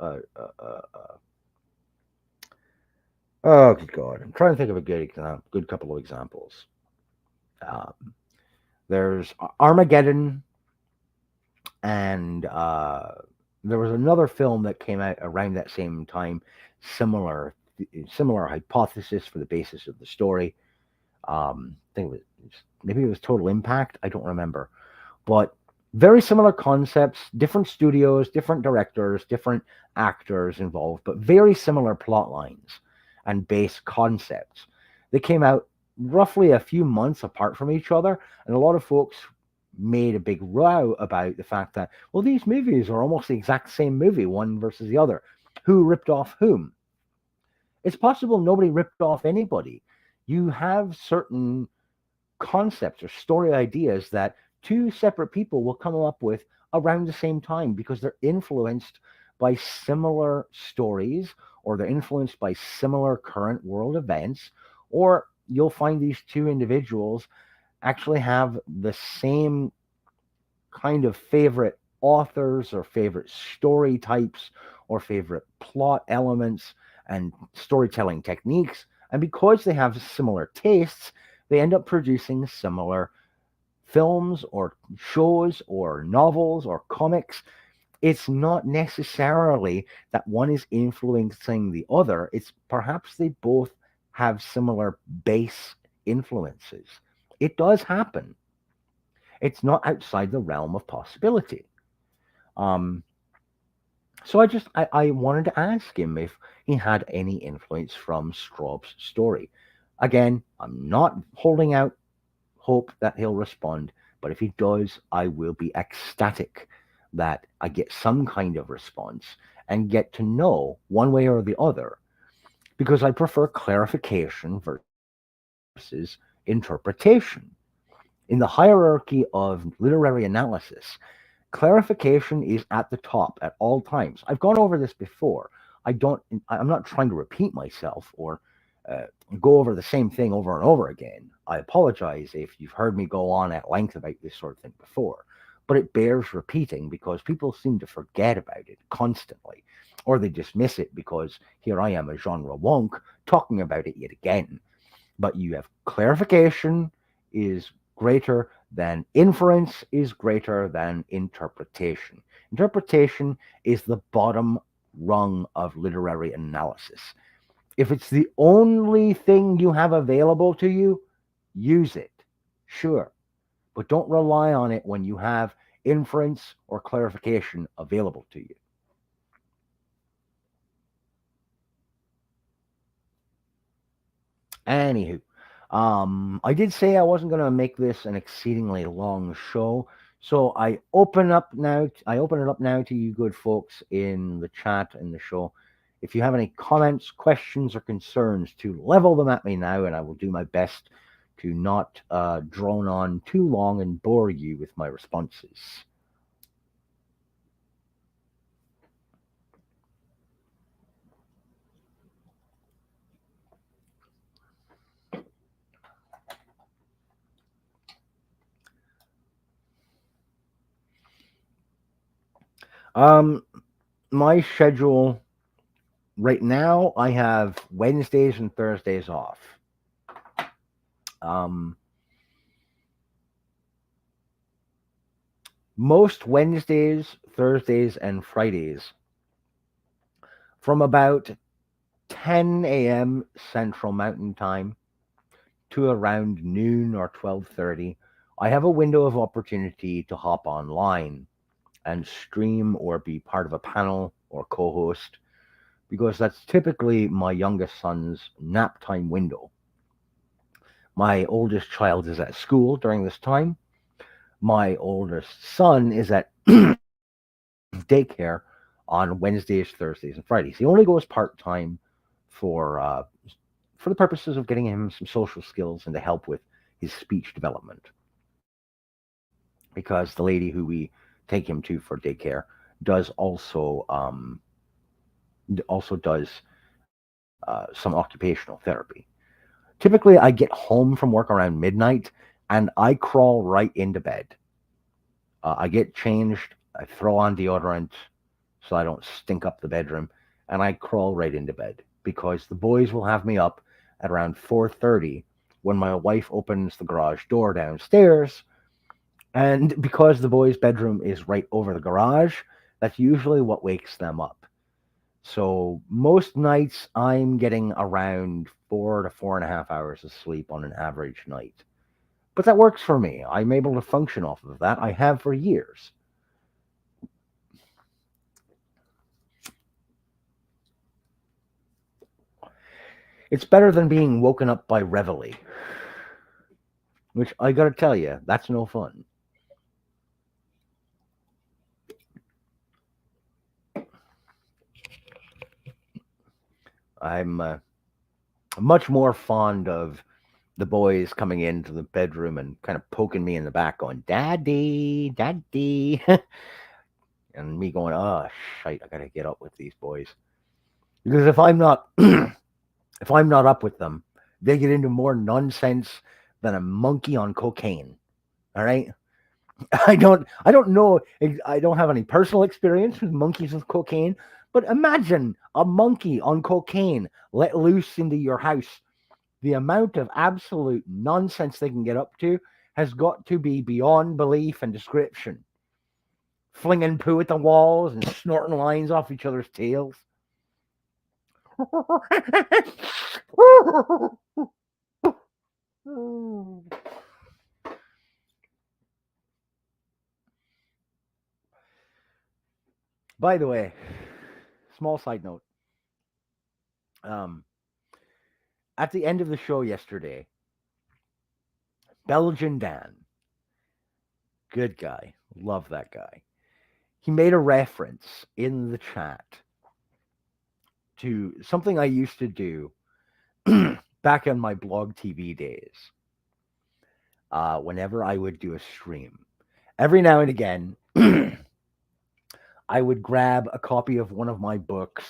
Oh, good God! I'm trying to think of a good couple of examples. Um, there's Armageddon, and there was another film that came out around that same time, similar similar hypothesis for the basis of the story. I think maybe it was Total Impact. I don't remember, but very similar concepts, different studios, different directors, different actors involved, but very similar plot lines and base concepts. They came out roughly a few months apart from each other, and a lot of folks made a big row about the fact that, well, these movies are almost the exact same movie, one versus the other. Who ripped off whom? It's possible nobody ripped off anybody. You have certain concepts or story ideas that two separate people will come up with around the same time because they're influenced by similar stories, or they're influenced by similar current world events, or you'll find these two individuals actually have the same kind of favorite authors or favorite story types or favorite plot elements and storytelling techniques. And because they have similar tastes, they end up producing similar films or shows or novels or comics. It's not necessarily that one is influencing the other, it's perhaps they both have similar base influences. It does happen. It's not outside the realm of possibility. Um, so I wanted to ask him if he had any influence from Straub's story. Again, I'm not holding out hope that he'll respond, but if he does, I will be ecstatic that I get some kind of response and get to know one way or the other, because I prefer clarification versus interpretation. In the hierarchy of literary analysis, clarification is at the top at all times. I've gone over this before. I'm not trying to repeat myself or uh, go over the same thing over and over again. I apologize if you've heard me go on at length about this sort of thing before, but it bears repeating because people seem to forget about it constantly, or they dismiss it because here I am, a genre wonk, talking about it yet again. But you have clarification is greater than inference, is greater than interpretation. Interpretation is the bottom rung of literary analysis. If it's the only thing you have available to you, use it. Sure. But don't rely on it when you have inference or clarification available to you. Anywho, I did say I wasn't going to make this an exceedingly long show, so I open it up now to you good folks in the chat in the show. If you have any comments, questions, or concerns, to level them at me now, and I will do my best to not drone on too long and bore you with my responses. Um, my schedule right now, I have Wednesdays and Thursdays off. Um, most Wednesdays, Thursdays, and Fridays from about 10 a.m. Central Mountain Time to around noon or 12:30, I have a window of opportunity to hop online and stream or be part of a panel or co-host, because that's typically my youngest son's nap time window. My oldest child is at school during this time. My oldest son is at daycare on Wednesdays, Thursdays, and Fridays. He only goes part time for uh, for the purposes of getting him some social skills and to help with his speech development. Because the lady who we take him to for daycare does also does some occupational therapy. Typically, I get home from work around midnight and I crawl right into bed. I get changed, I throw on deodorant so I don't stink up the bedroom, and I crawl right into bed because the boys will have me up at around 4:30 when my wife opens the garage door downstairs. And because the boys' bedroom is right over the garage, that's usually what wakes them up. So most nights I'm getting around 4 to 4.5 hours of sleep on an average night. But that works for me. I'm able to function off of that. I have for years. It's better than being woken up by reveille, which I gotta tell you, that's no fun. I'm much more fond of the boys coming into the bedroom and kind of poking me in the back, going, "Daddy, Daddy," and me going, "Oh, shite, I gotta get up with these boys." Because if I'm not if I'm not up with them, they get into more nonsense than a monkey on cocaine. All right. I don't know. I don't have any personal experience with monkeys with cocaine, but imagine a monkey on cocaine let loose into your house. The amount of absolute nonsense they can get up to has got to be beyond belief and description. Flinging poo at the walls and snorting lines off each other's tails. By the way, small side note. Um, at the end of the show yesterday, Belgian Dan, good guy, love that guy. He made a reference in the chat to something I used to do back in my blog TV days. Whenever I would do a stream, every now and again, I would grab a copy of one of my books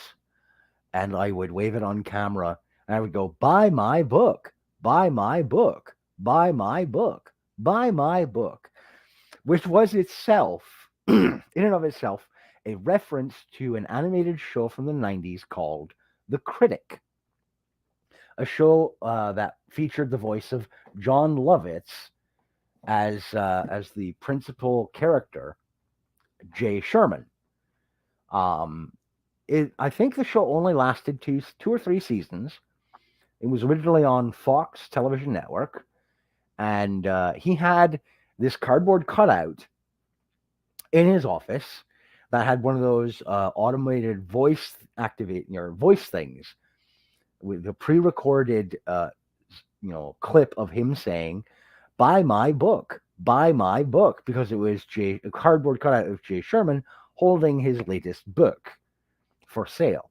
and I would wave it on camera and I would go, buy my book, buy my book, buy my book, buy my book, which was itself, in and of itself, a reference to an animated show from the 90s called The Critic, a show that featured the voice of John Lovitz as the principal character, Jay Sherman. Um, I think the show only lasted two or three seasons. It was originally on Fox Television Network, and he had this cardboard cutout in his office that had one of those automated voice activate your voice things with a pre-recorded clip of him saying, "Buy my book, buy my book," because it was a cardboard cutout of Jay Sherman holding his latest book for sale.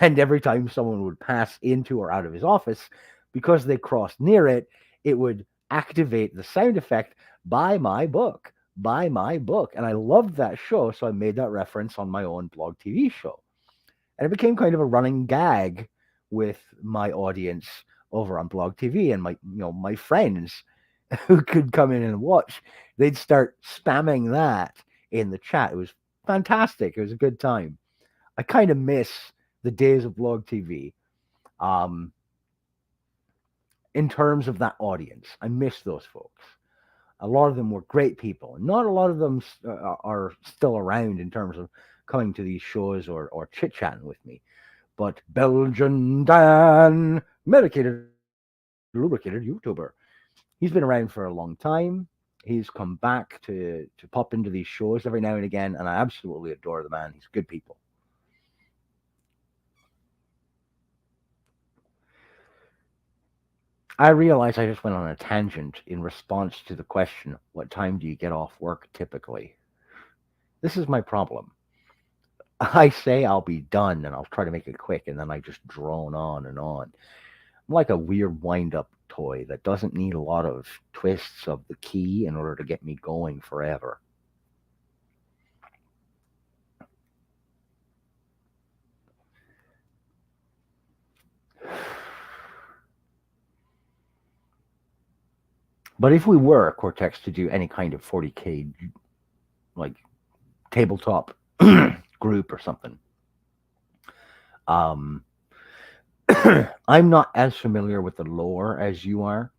And every time someone would pass into or out of his office, because they crossed near it, it would activate the sound effect, buy my book, buy my book. And I loved that show, so I made that reference on my own blog TV show. And it became kind of a running gag with my audience over on blog TV and my friends who could come in and watch. They'd start spamming that in the chat. It was fantastic. It was a good time. I kind of miss the days of blog TV. Um, in terms of that audience, I miss those folks. A lot of them were great people. Not a lot of them are still around in terms of coming to these shows or chit chatting with me. But Belgian Dan, medicated, lubricated YouTuber, he's been around for a long time. He's come back to pop into these shows every now and again, and I absolutely adore the man. He's good people. I realize I just went on a tangent in response to the question, what time do you get off work typically? This is my problem. I say I'll be done and I'll try to make it quick, and then I just drone on and on. I'm like a weird wind up toy that doesn't need a lot of twists of the key in order to get me going forever. But if we were Cortex to do any kind of 40K like tabletop group or something, um, I'm not as familiar with the lore as you are,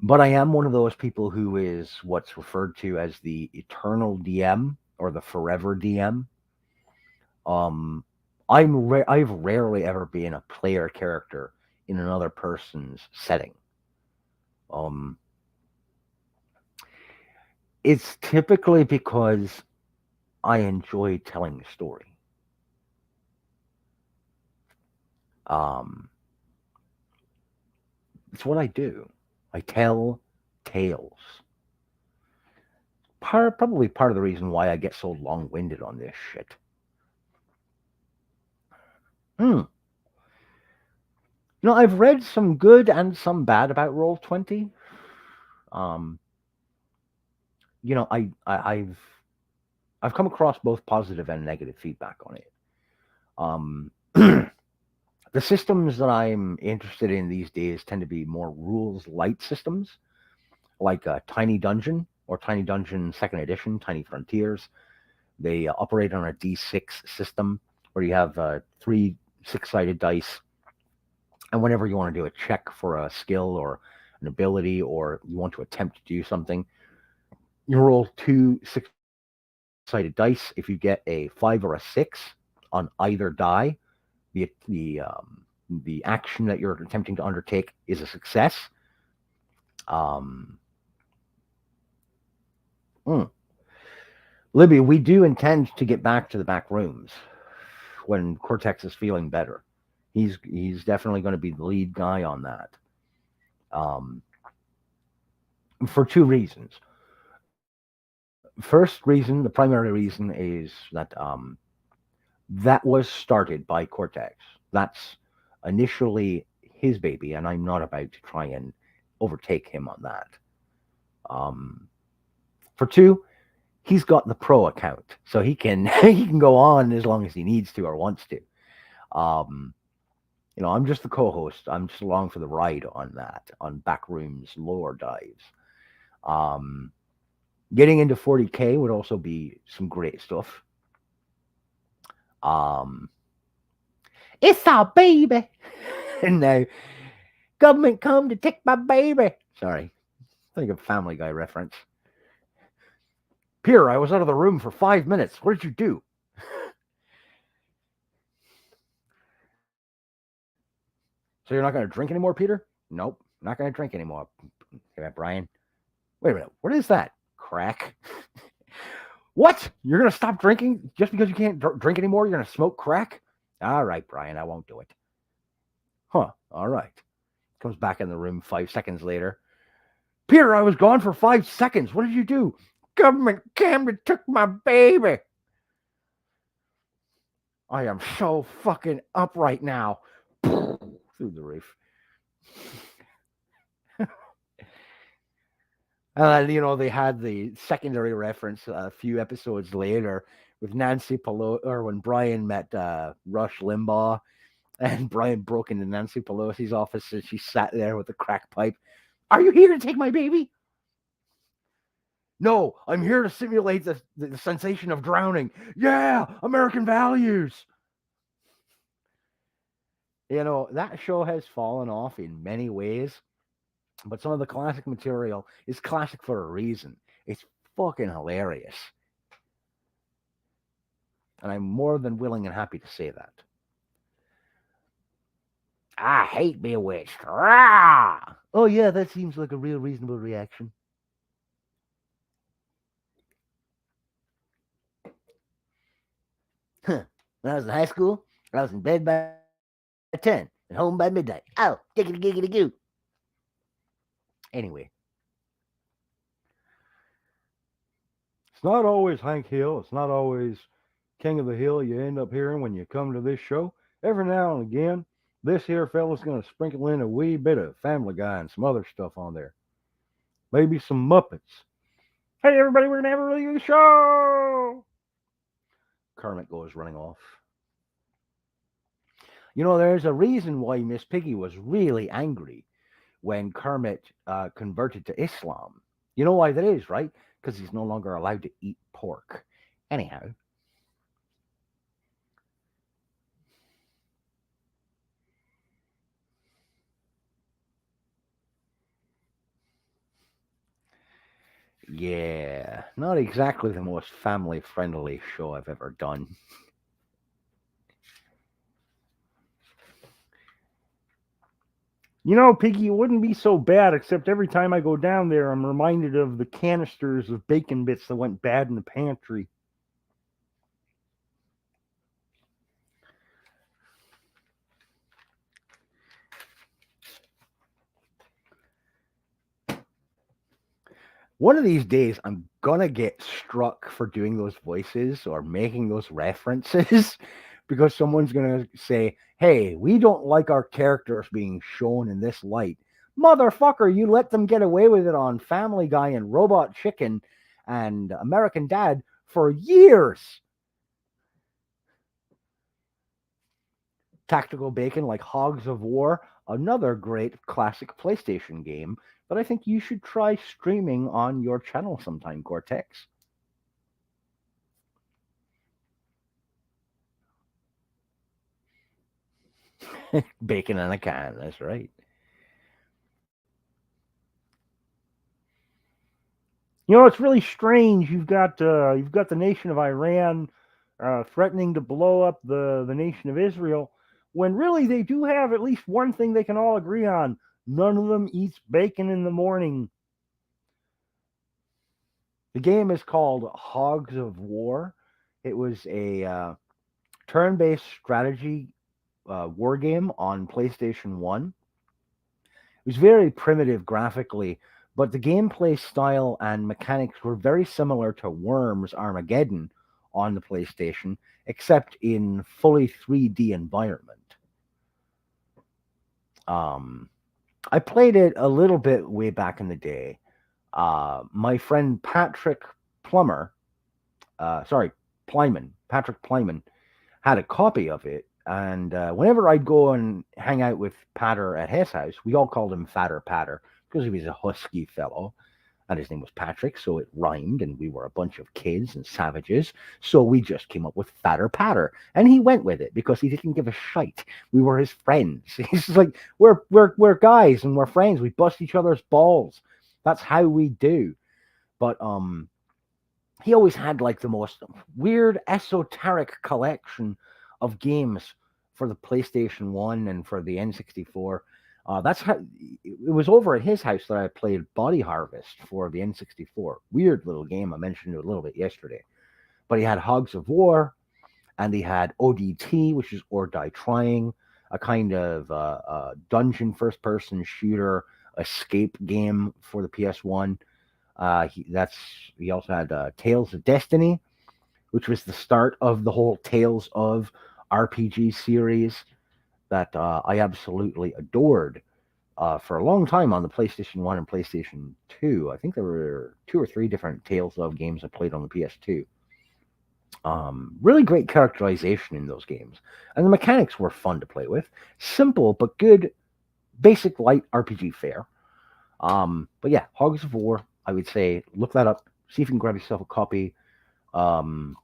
but I am one of those people who is what's referred to as the eternal DM or the forever DM. Um, I've rarely ever been a player character in another person's setting. Um, it's typically because I enjoy telling the story. Um, it's what I do. I tell tales. Probably part of the reason why I get so long-winded on this shit. Hmm. I've read some good and some bad about Roll20. Um, I've come across both positive and negative feedback on it. The systems that I'm interested in these days tend to be more rules light systems, like Tiny Dungeon or Tiny Dungeon Second Edition, Tiny Frontiers. They operate on a D6 system where you have three six-sided dice, and whenever you want to do a check for a skill or an ability, or you want to attempt to do something, you roll two six-sided dice. If you get a 5 or a 6 on either die, the action that you're attempting to undertake is a success. Um, mm. Libby, we do intend to get back to the back rooms when Cortex is feeling better. He's definitely going to be the lead guy on that. Um, for two reasons. First reason, the primary reason, is that that was started by Cortex. That's initially his baby, and I'm not about to try and overtake him on that. For two, he's got the pro account, so he can he can go on as long as he needs to or wants to. Um, I'm just the co-host. I'm just along for the ride on that, on Backrooms lore dives. Um, Getting into 40K would also be some great stuff. Um, it's our baby. And now, government come to take my baby. Sorry, I think of Family Guy reference. Peter, I was out of the room for 5 minutes. What did you do? So you're not going to drink anymore, Peter? Nope, not going to drink anymore. Okay, Brian. Wait a minute. What is that? Crack? What? You're going to stop drinking just because you can't drink anymore? You're going to smoke crack? All right, Brian, I won't do it. Huh, all right. Comes back in the room 5 seconds later. Peter, I was gone for 5 seconds. What did you do? Government came and took my baby. I am so fucking up right now. Through the roof. And then, they had the secondary reference a few episodes later with Nancy Pelosi, or when Brian met Rush Limbaugh, and Brian broke into Nancy Pelosi's office and she sat there with a crack pipe. Are you here to take my baby? No, I'm here to simulate the sensation of drowning. Yeah, American values. That show has fallen off in many ways, but some of the classic material is classic for a reason. It's fucking hilarious. And I'm more than willing and happy to say that. I hate Bewitched. Rah! Oh, yeah, that seems like a real reasonable reaction. When I was in high school, I was in bed by 10. and home by midnight. Oh, giggity giggity goo. Anyway, it's not always Hank Hill. It's not always King of the Hill you end up hearing when you come to this show. Every now and again, this here fella's going to sprinkle in a wee bit of Family Guy and some other stuff on there. Maybe some Muppets. Hey, everybody, we're going to have a really good show! Kermit goes running off. You know, there's a reason why Miss Piggy was really angry when Kermit converted to Islam. You know why that is, right? Because he's no longer allowed to eat pork. Anyhow. Yeah, not exactly the most family friendly show I've ever done. You know, Piggy, it wouldn't be so bad, except every time I go down there, I'm reminded of the canisters of bacon bits that went bad in the pantry. One of these days, I'm gonna get struck for doing those voices or making those references because someone's gonna say, "Hey, we don't like our characters being shown in this light." Motherfucker, you let them get away with it on Family Guy and Robot Chicken and American Dad for years. Tactical Bacon, like Hogs of War, another great classic PlayStation game that I think you should try streaming on your channel sometime, Cortex. Bacon in a can, that's right. You know, it's really strange. You've got the nation of Iran threatening to blow up the nation of Israel, when really they do have at least one thing they can all agree on: none of them eats bacon in the morning. The game is called Hogs of War. It was a turn based strategy war game on PlayStation 1. It was very primitive graphically, but the gameplay style and mechanics were very similar to Worms Armageddon on the PlayStation, except in fully 3D environment. Um, I played it a little bit way back in the day. My friend Plummer, sorry, Patrick Plyman, had a copy of it. And whenever I'd go and hang out with Patter at his house, we all called him Fatter Patter because he was a husky fellow. And his name was Patrick, so it rhymed, and we were a bunch of kids and savages. So we just came up with Fatter Patter. And he went with it because he didn't give a shite. We were his friends. He's like, we're guys and we're friends. We bust each other's balls. That's how we do. But he always had like the most weird esoteric collection of games for the PlayStation 1 and for the N64. That's how it was over at his house that I played Body Harvest for the N64. Weird little game. I mentioned it a little bit yesterday. But he had Hogs of War and he had ODT, which is Or Die Trying, a kind of dungeon first person shooter escape game for the PS1. He also had Tales of Destiny, which was the start of the whole Tales of RPG series that I absolutely adored for a long time on the PlayStation 1 and PlayStation 2. I think there were 2 or 3 different Tales of games I played on the PS2. Really great characterization in those games, and the mechanics were fun to play with. Simple but good, basic light RPG fare. But yeah, Hogs of War, I would say look that up. See if you can grab yourself a copy. Um,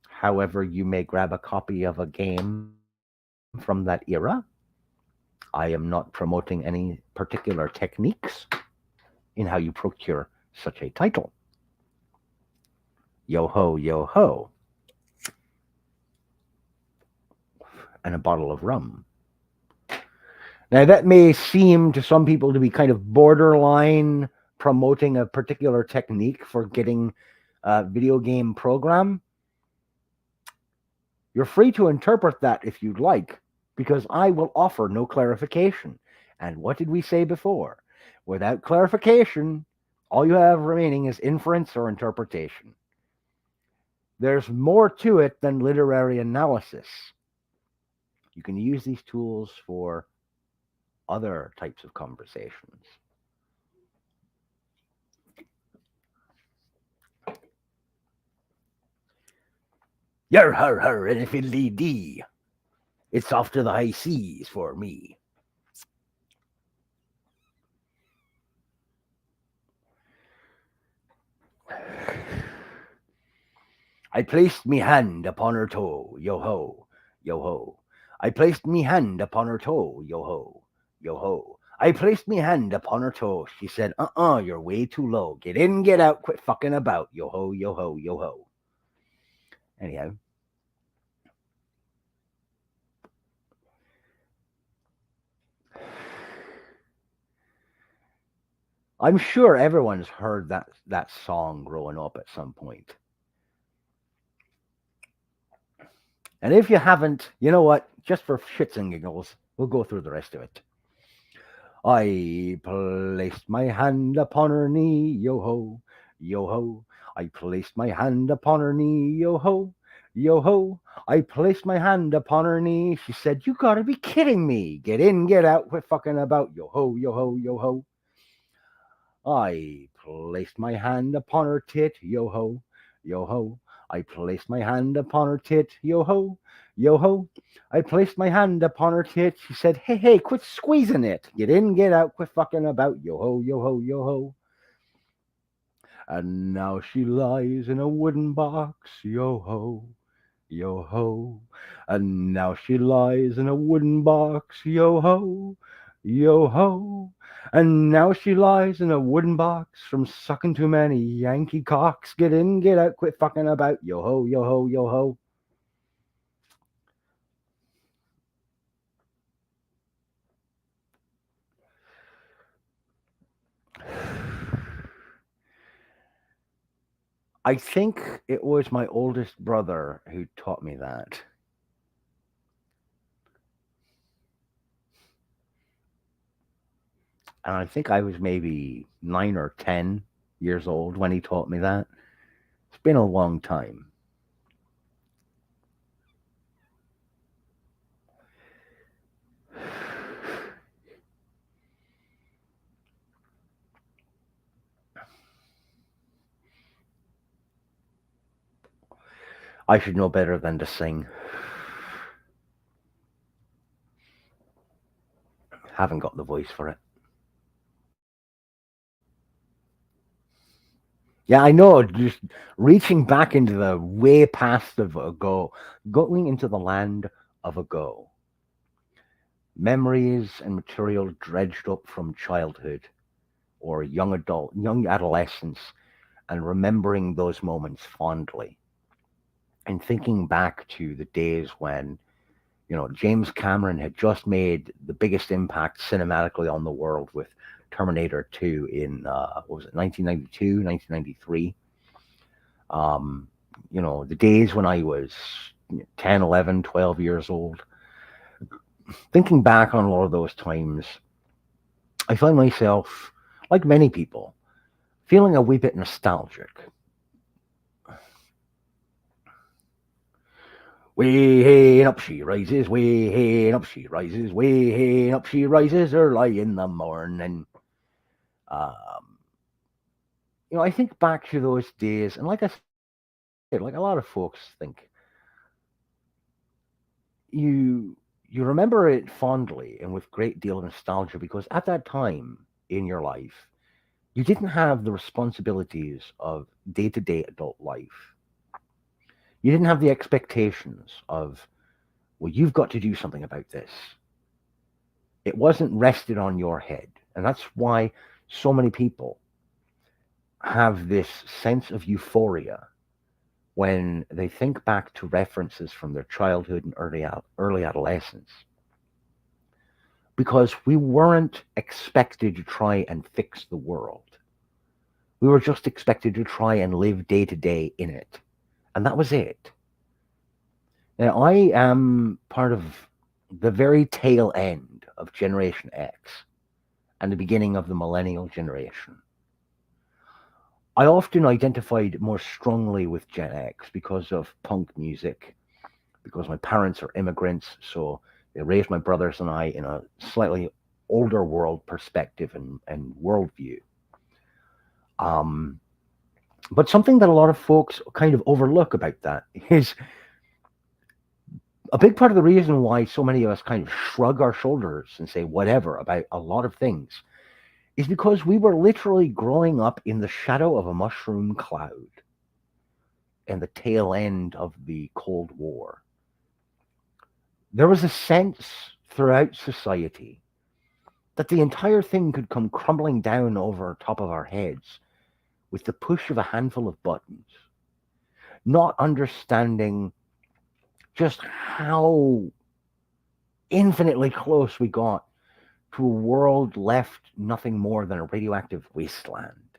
However, you may grab a copy of a game from that era. I am not promoting any particular techniques in how you procure such a title. Yo ho, yo ho, and a bottle of rum. Now, that may seem to some people to be kind of borderline promoting a particular technique for getting a video game program. You're free to interpret that if you'd like. because I will offer no clarification. And what did we say before? Without clarification, all you have remaining is inference or interpretation. There's more to it than literary analysis. You can use these tools for other types of conversations. Yer har har and fiddly dee. It's off to the high seas for me. I placed me hand upon her toe, yo ho, yo ho. I placed me hand upon her toe, yo ho, yo ho. I placed me hand upon her toe. She said, you're way too low. Get in, get out, quit fucking about, yo ho, yo ho, yo ho. Anyhow. I'm sure everyone's heard that song growing up at some point. And if you haven't, you know what? Just for shits and giggles, we'll go through the rest of it. I placed my hand upon her knee, yo ho, yo ho. I placed my hand upon her knee, yo ho, yo ho. I placed my hand upon her knee. She said, "You gotta be kidding me. Get in, get out, quit fucking about, yo ho, yo ho, yo ho." I placed my hand upon her tit, yo ho, yo ho. I placed my hand upon her tit, yo ho, yo ho. I placed my hand upon her tit. She said, "Hey, hey, quit squeezing it. Get in, get out, quit fucking about, yo ho, yo ho, yo ho." And now she lies in a wooden box, yo ho, yo ho. And now she lies in a wooden box, yo ho, yo ho. And now she lies in a wooden box from sucking too many Yankee cocks. Get in, get out, quit fucking about, yo ho, yo ho, yo ho. I think it was my oldest brother who taught me that. And I think I was maybe 9 or 10 years old when he taught me that. It's been a long time. I should know better than to sing. Haven't got the voice for it. Yeah, I know. Just reaching back into the way past of ago, going into the land of ago. Memories and material dredged up from childhood or young adolescence, and remembering those moments fondly. And thinking back to the days when, James Cameron had just made the biggest impact cinematically on the world with Terminator 2 in, what was it, 1992, 1993. The days when I was 10, 11, 12 years old. Thinking back on a lot of those times, I find myself, like many people, feeling a wee bit nostalgic. Way hey and up she rises, way hey and up she rises, way hey and up she rises early in the morning. Um, I think back to those days, and like I said, like a lot of folks think, you you remember it fondly and with great deal of nostalgia because at that time in your life, you didn't have the responsibilities of day-to-day adult life. You didn't have the expectations of, well, you've got to do something about this. It wasn't rested on your head. And that's why so many people have this sense of euphoria when they think back to references from their childhood and early adolescence. Because we weren't expected to try and fix the world. We were just expected to try and live day to day in it. And that was it. Now, I am part of the very tail end of Generation X and the beginning of the millennial generation. I often identified more strongly with Gen X because of punk music, because my parents are immigrants, so they raised my brothers and I in a slightly older world perspective and worldview. Um, but something that a lot of folks kind of overlook about that is a big part of the reason why so many of us kind of shrug our shoulders and say whatever about a lot of things is because we were literally growing up in the shadow of a mushroom cloud and the tail end of the Cold War. There was a sense throughout society that the entire thing could come crumbling down over top of our heads with the push of a handful of buttons, not understanding just how infinitely close we got to a world left nothing more than a radioactive wasteland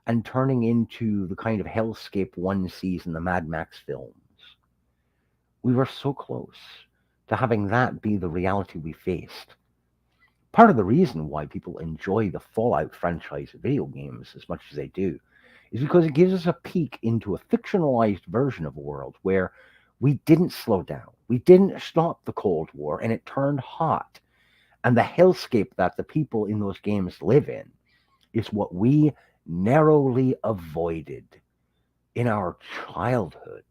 and turning into the kind of hellscape one sees in the Mad Max films. We were so close to having that be the reality we faced. Part of the reason why people enjoy the Fallout franchise video games as much as they do is because it gives us a peek into a fictionalized version of a world where we didn't slow down. We didn't stop the Cold War and it turned hot. And the hellscape that the people in those games live in is what we narrowly avoided in our childhood.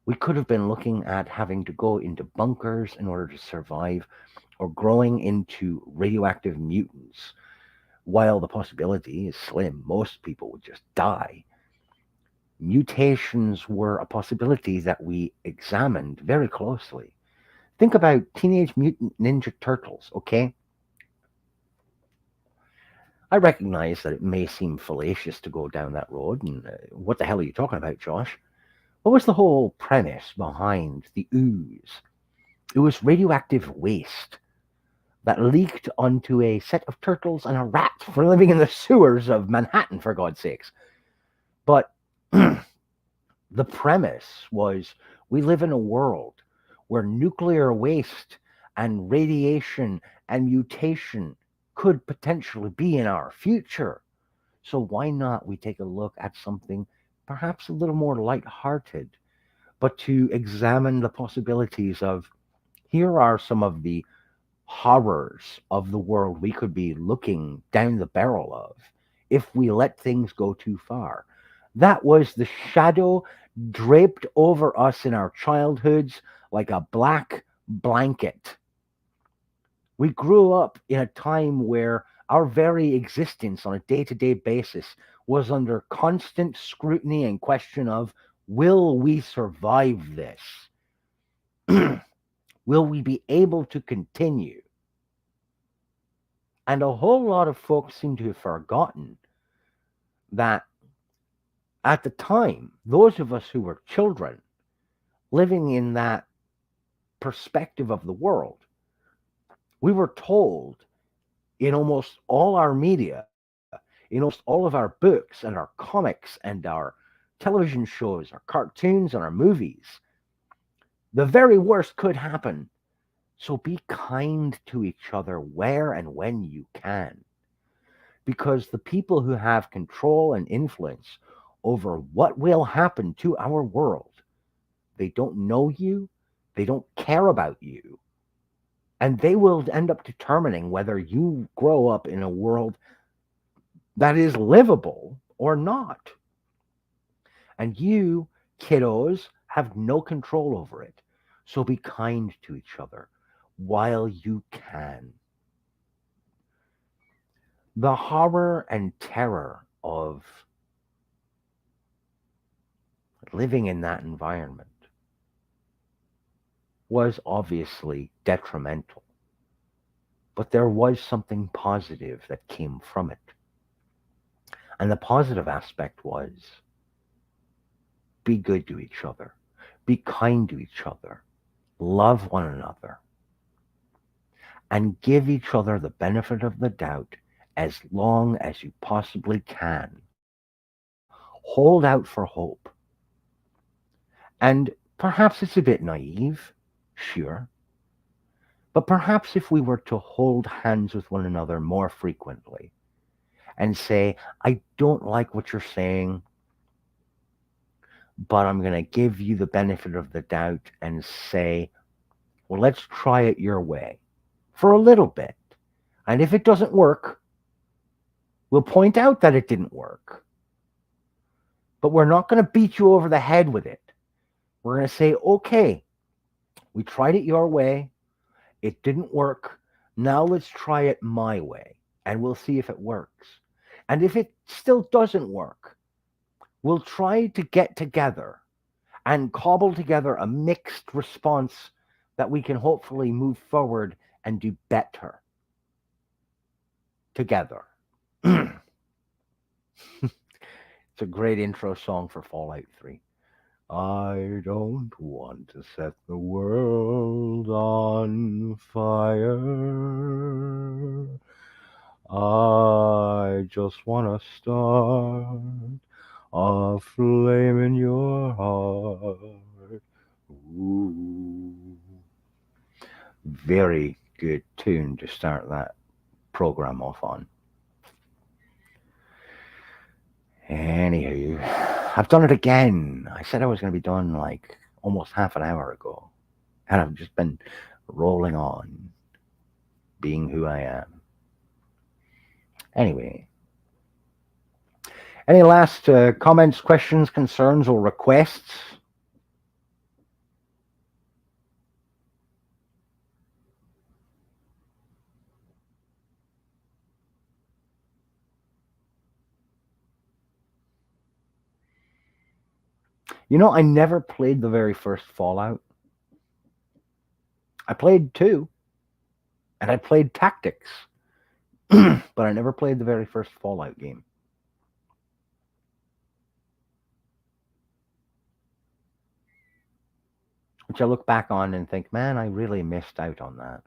We could have been looking at having to go into bunkers in order to survive or growing into radioactive mutants. While the possibility is slim, most people would just die. Mutations were a possibility that we examined very closely. Think about Teenage Mutant Ninja Turtles, okay? I recognize that it may seem fallacious to go down that road, and what the hell are you talking about, Josh? What was the whole premise behind the ooze? It was radioactive waste that leaked onto a set of turtles and a rat for living in the sewers of Manhattan, for God's sakes. But the premise was we live in a world where nuclear waste and radiation and mutation could potentially be in our future. So why not we take a look at something perhaps a little more lighthearted, but to examine the possibilities of here are some of the horrors of the world we could be looking down the barrel of if we let things go too far. That was the shadow draped over us in our childhoods like a black blanket. We grew up in a time where our very existence on a day to day basis was under constant scrutiny and question of will we survive this? Will we be able to continue? And a whole lot of folks seem to have forgotten that at the time, those of us who were children living in that perspective of the world, we were told in almost all our media, in almost all of our books and our comics and our television shows, our cartoons and our movies, the very worst could happen. So be kind to each other where and when you can. Because the people who have control and influence over what will happen to our world, they don't know you, they don't care about you, and they will end up determining whether you grow up in a world that is livable or not. And you, kiddos, have no control over it. So be kind to each other while you can. The horror and terror of living in that environment was obviously detrimental, but there was something positive that came from it. And the positive aspect was be good to each other, be kind to each other, love one another, and give each other the benefit of the doubt as long as you possibly can. Hold out for hope. And perhaps it's a bit naive, Sure. But perhaps if we were to hold hands with one another more frequently and say, I don't like what you're saying, but I'm going to give you the benefit of the doubt and say, well, let's try it your way for a little bit. And if it doesn't work, we'll point out that it didn't work. But we're not going to beat you over the head with it. We're going to say, okay, we tried it your way. It didn't work. Now let's try it my way and we'll see if it works. And if it still doesn't work, we'll try to get together and cobble together a mixed response that we can hopefully move forward and do better together. It's a great intro song for Fallout 3. I don't want to set the world on fire. I just want to start a flame in your heart. Ooh. Very good tune to start that program off on. Anywho, I've done it again. I said I was going to be done like almost half an hour ago. And I've just been rolling on, being who I am. Anyway, any last comments, questions, concerns, or requests? You know, I never played the very first Fallout. I played 2, and I played Tactics, but I never played the very first Fallout game. Which I look back on and think, man, I really missed out on that.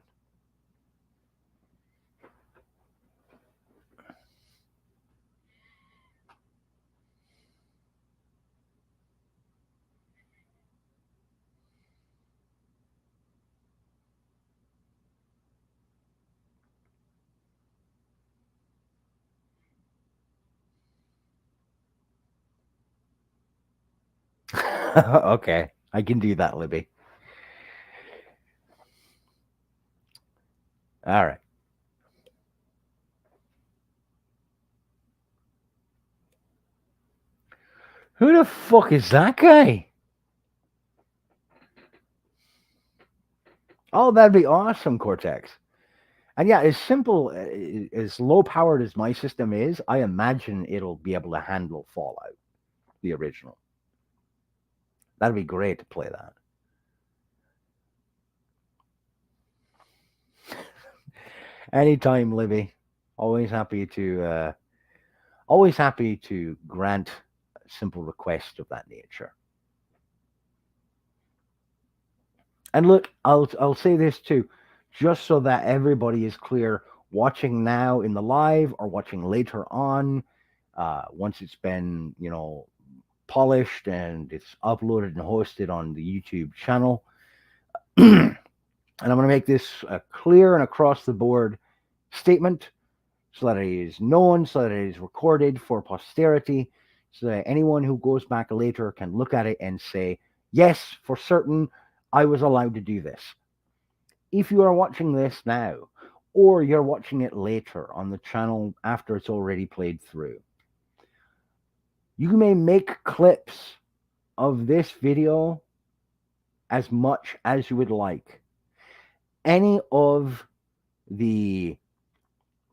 Okay, I can do that, Libby. All right. Who the fuck is that guy? Oh, that'd be awesome, Cortex. And yeah, as simple, as low powered as my system is, I imagine it'll be able to handle Fallout, the original. That'd be great to play that. Anytime, Libby. Always happy to grant a simple request of that nature. And look, I'll say this too, just so that everybody is clear, watching now in the live or watching later on, once it's been polished and it's uploaded and hosted on the YouTube channel. And I'm going to make this a clear and across the board statement so that it is known, so that it is recorded for posterity, so that anyone who goes back later can look at it and say, yes, for certain, I was allowed to do this. If you are watching this now, or you're watching it later on the channel after it's already played through, you may make clips of this video as much as you would like. Any of the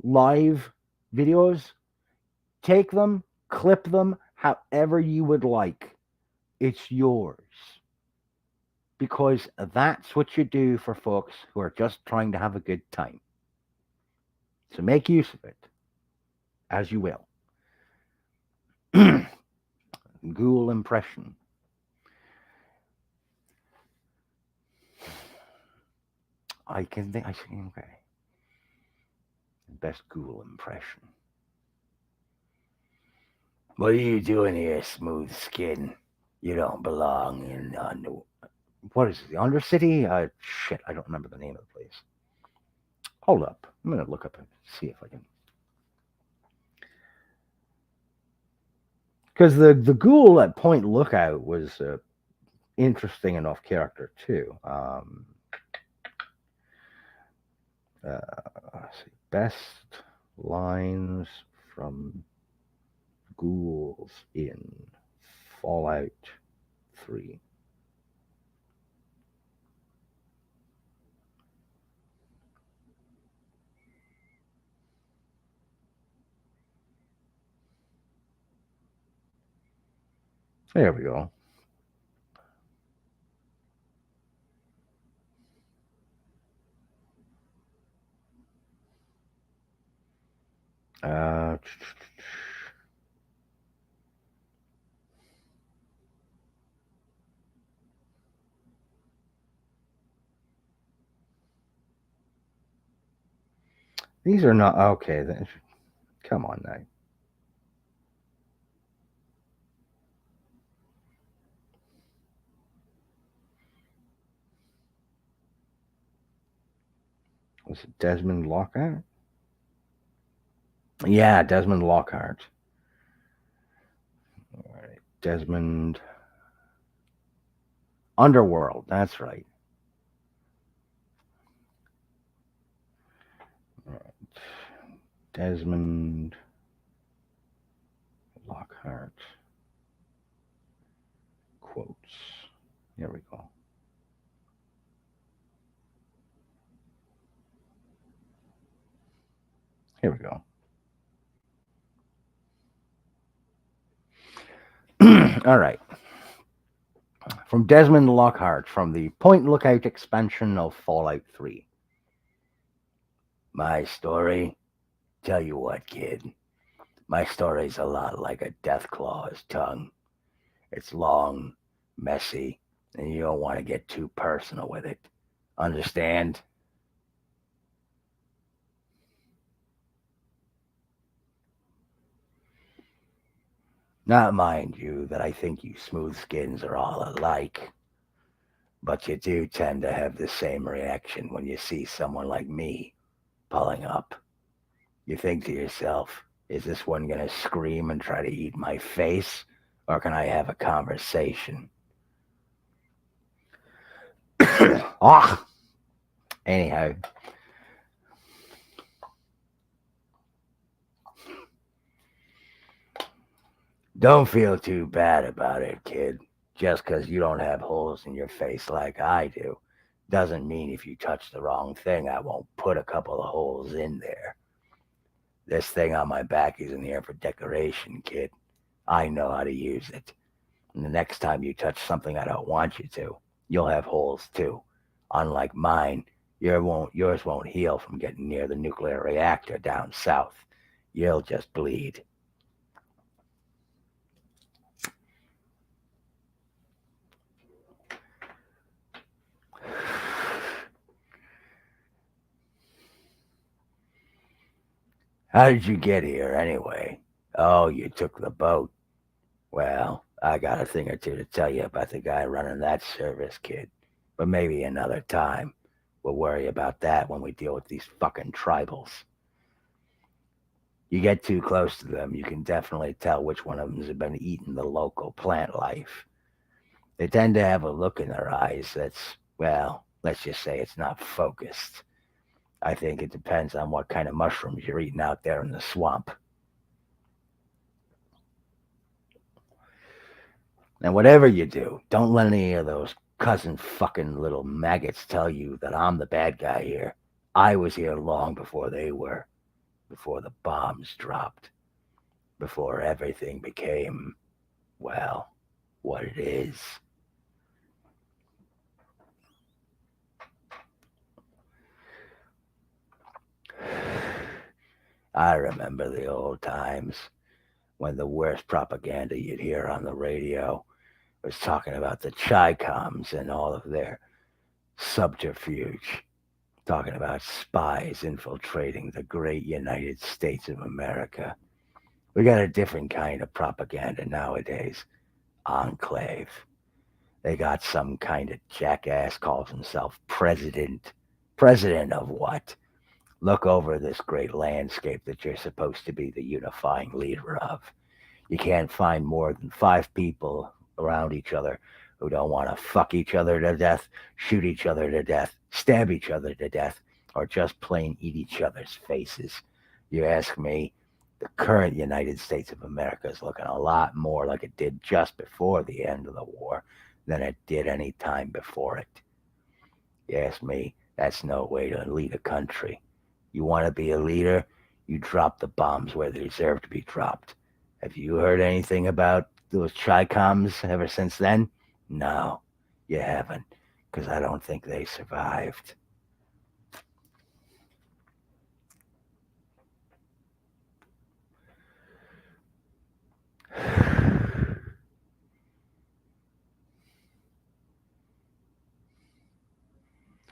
live videos, take them, clip them, however you would like. It's yours. Because that's what you do for folks who are just trying to have a good time. So make use of it as you will. Ghoul impression. I can think. I see. Okay. Best ghoul impression. What are you doing here, smooth skin? You don't belong in. what is it? The Undercity? Shit, I don't remember the name of the place. Hold up. I'm going to look up and see if I can. Because the ghoul at Point Lookout was interesting enough character, too. Let's see. Best lines from ghouls in Fallout 3. There we go. Uh, these are not okay. Then, come on now. Was it Desmond Lockhart? Yeah, Desmond Lockhart. All right, Desmond Underworld. That's right. All right. Desmond Lockhart quotes. Here we go. Here we go. All right. From Desmond Lockhart from the Point Lookout expansion of Fallout 3. My story? Tell you what, kid. My story's a lot like a deathclaw's tongue. It's long, messy, and you don't want to get too personal with it. Understand? Not mind you that I think you smooth skins are all alike, but you do tend to have the same reaction when you see someone like me pulling up. You think to yourself, is this one going to scream and try to eat my face, or can I have a conversation? Ah! Anyhow. Don't feel too bad about it, kid. Just because you don't have holes in your face like I do, doesn't mean if you touch the wrong thing, I won't put a couple of holes in there. This thing on my back isn't here for decoration, kid. I know how to use it. And the next time you touch something I don't want you to, you'll have holes too. Unlike mine, yours won't heal from getting near the nuclear reactor down south. You'll just bleed. How did you get here anyway? Oh, you took the boat. Well, I got a thing or two to tell you about the guy running that service, kid. But maybe another time. We'll worry about that when we deal with these fucking tribals. You get too close to them, you can definitely tell which one of them has been eating the local plant life. They tend to have a look in their eyes that's, well, let's just say it's not focused. I think it depends on what kind of mushrooms you're eating out there in the swamp. And whatever you do, don't let any of those cousin fucking little maggots tell you that I'm the bad guy here. I was here long before they were, before the bombs dropped, before everything became, well, what it is. I remember the old times when the worst propaganda you'd hear on the radio was talking about the Chi-Coms and all of their subterfuge, talking about spies infiltrating the great United States of America. We got a different kind of propaganda nowadays. Enclave. They got some kind of jackass calls himself president. President of what? Look over this great landscape that you're supposed to be the unifying leader of. You can't find more than 5 people around each other who don't want to fuck each other to death, shoot each other to death, stab each other to death, or just plain eat each other's faces. You ask me, the current United States of America is looking a lot more like it did just before the end of the war than it did any time before it. You ask me, that's no way to lead a country. You want to be a leader? You drop the bombs where they deserve to be dropped. Have you heard anything about those Chi-Coms ever since then? No, you haven't, because I don't think they survived.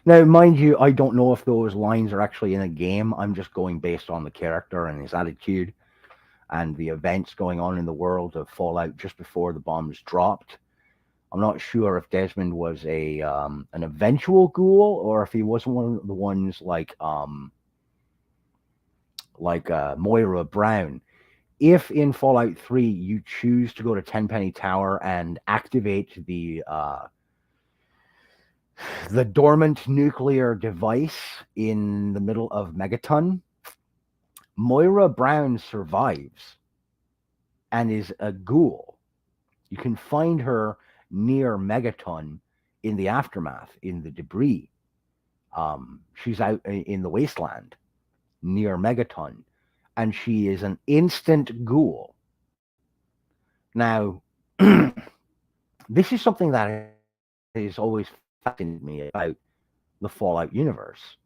Now, mind you, I don't know if those lines are actually in a game. I'm just going based on the character and his attitude and the events going on in the world of Fallout just before the bombs dropped. I'm not sure if Desmond was a an eventual ghoul or if he wasn't one of the ones like Moira Brown. If in Fallout 3 you choose to go to Tenpenny Tower and activate the dormant nuclear device in the middle of Megaton, Moira Brown survives and is a ghoul. You can find her near Megaton in the aftermath, in the debris. She's out in the wasteland near Megaton, and she is an instant ghoul. Now, this is something that has always fascinated me about the Fallout universe.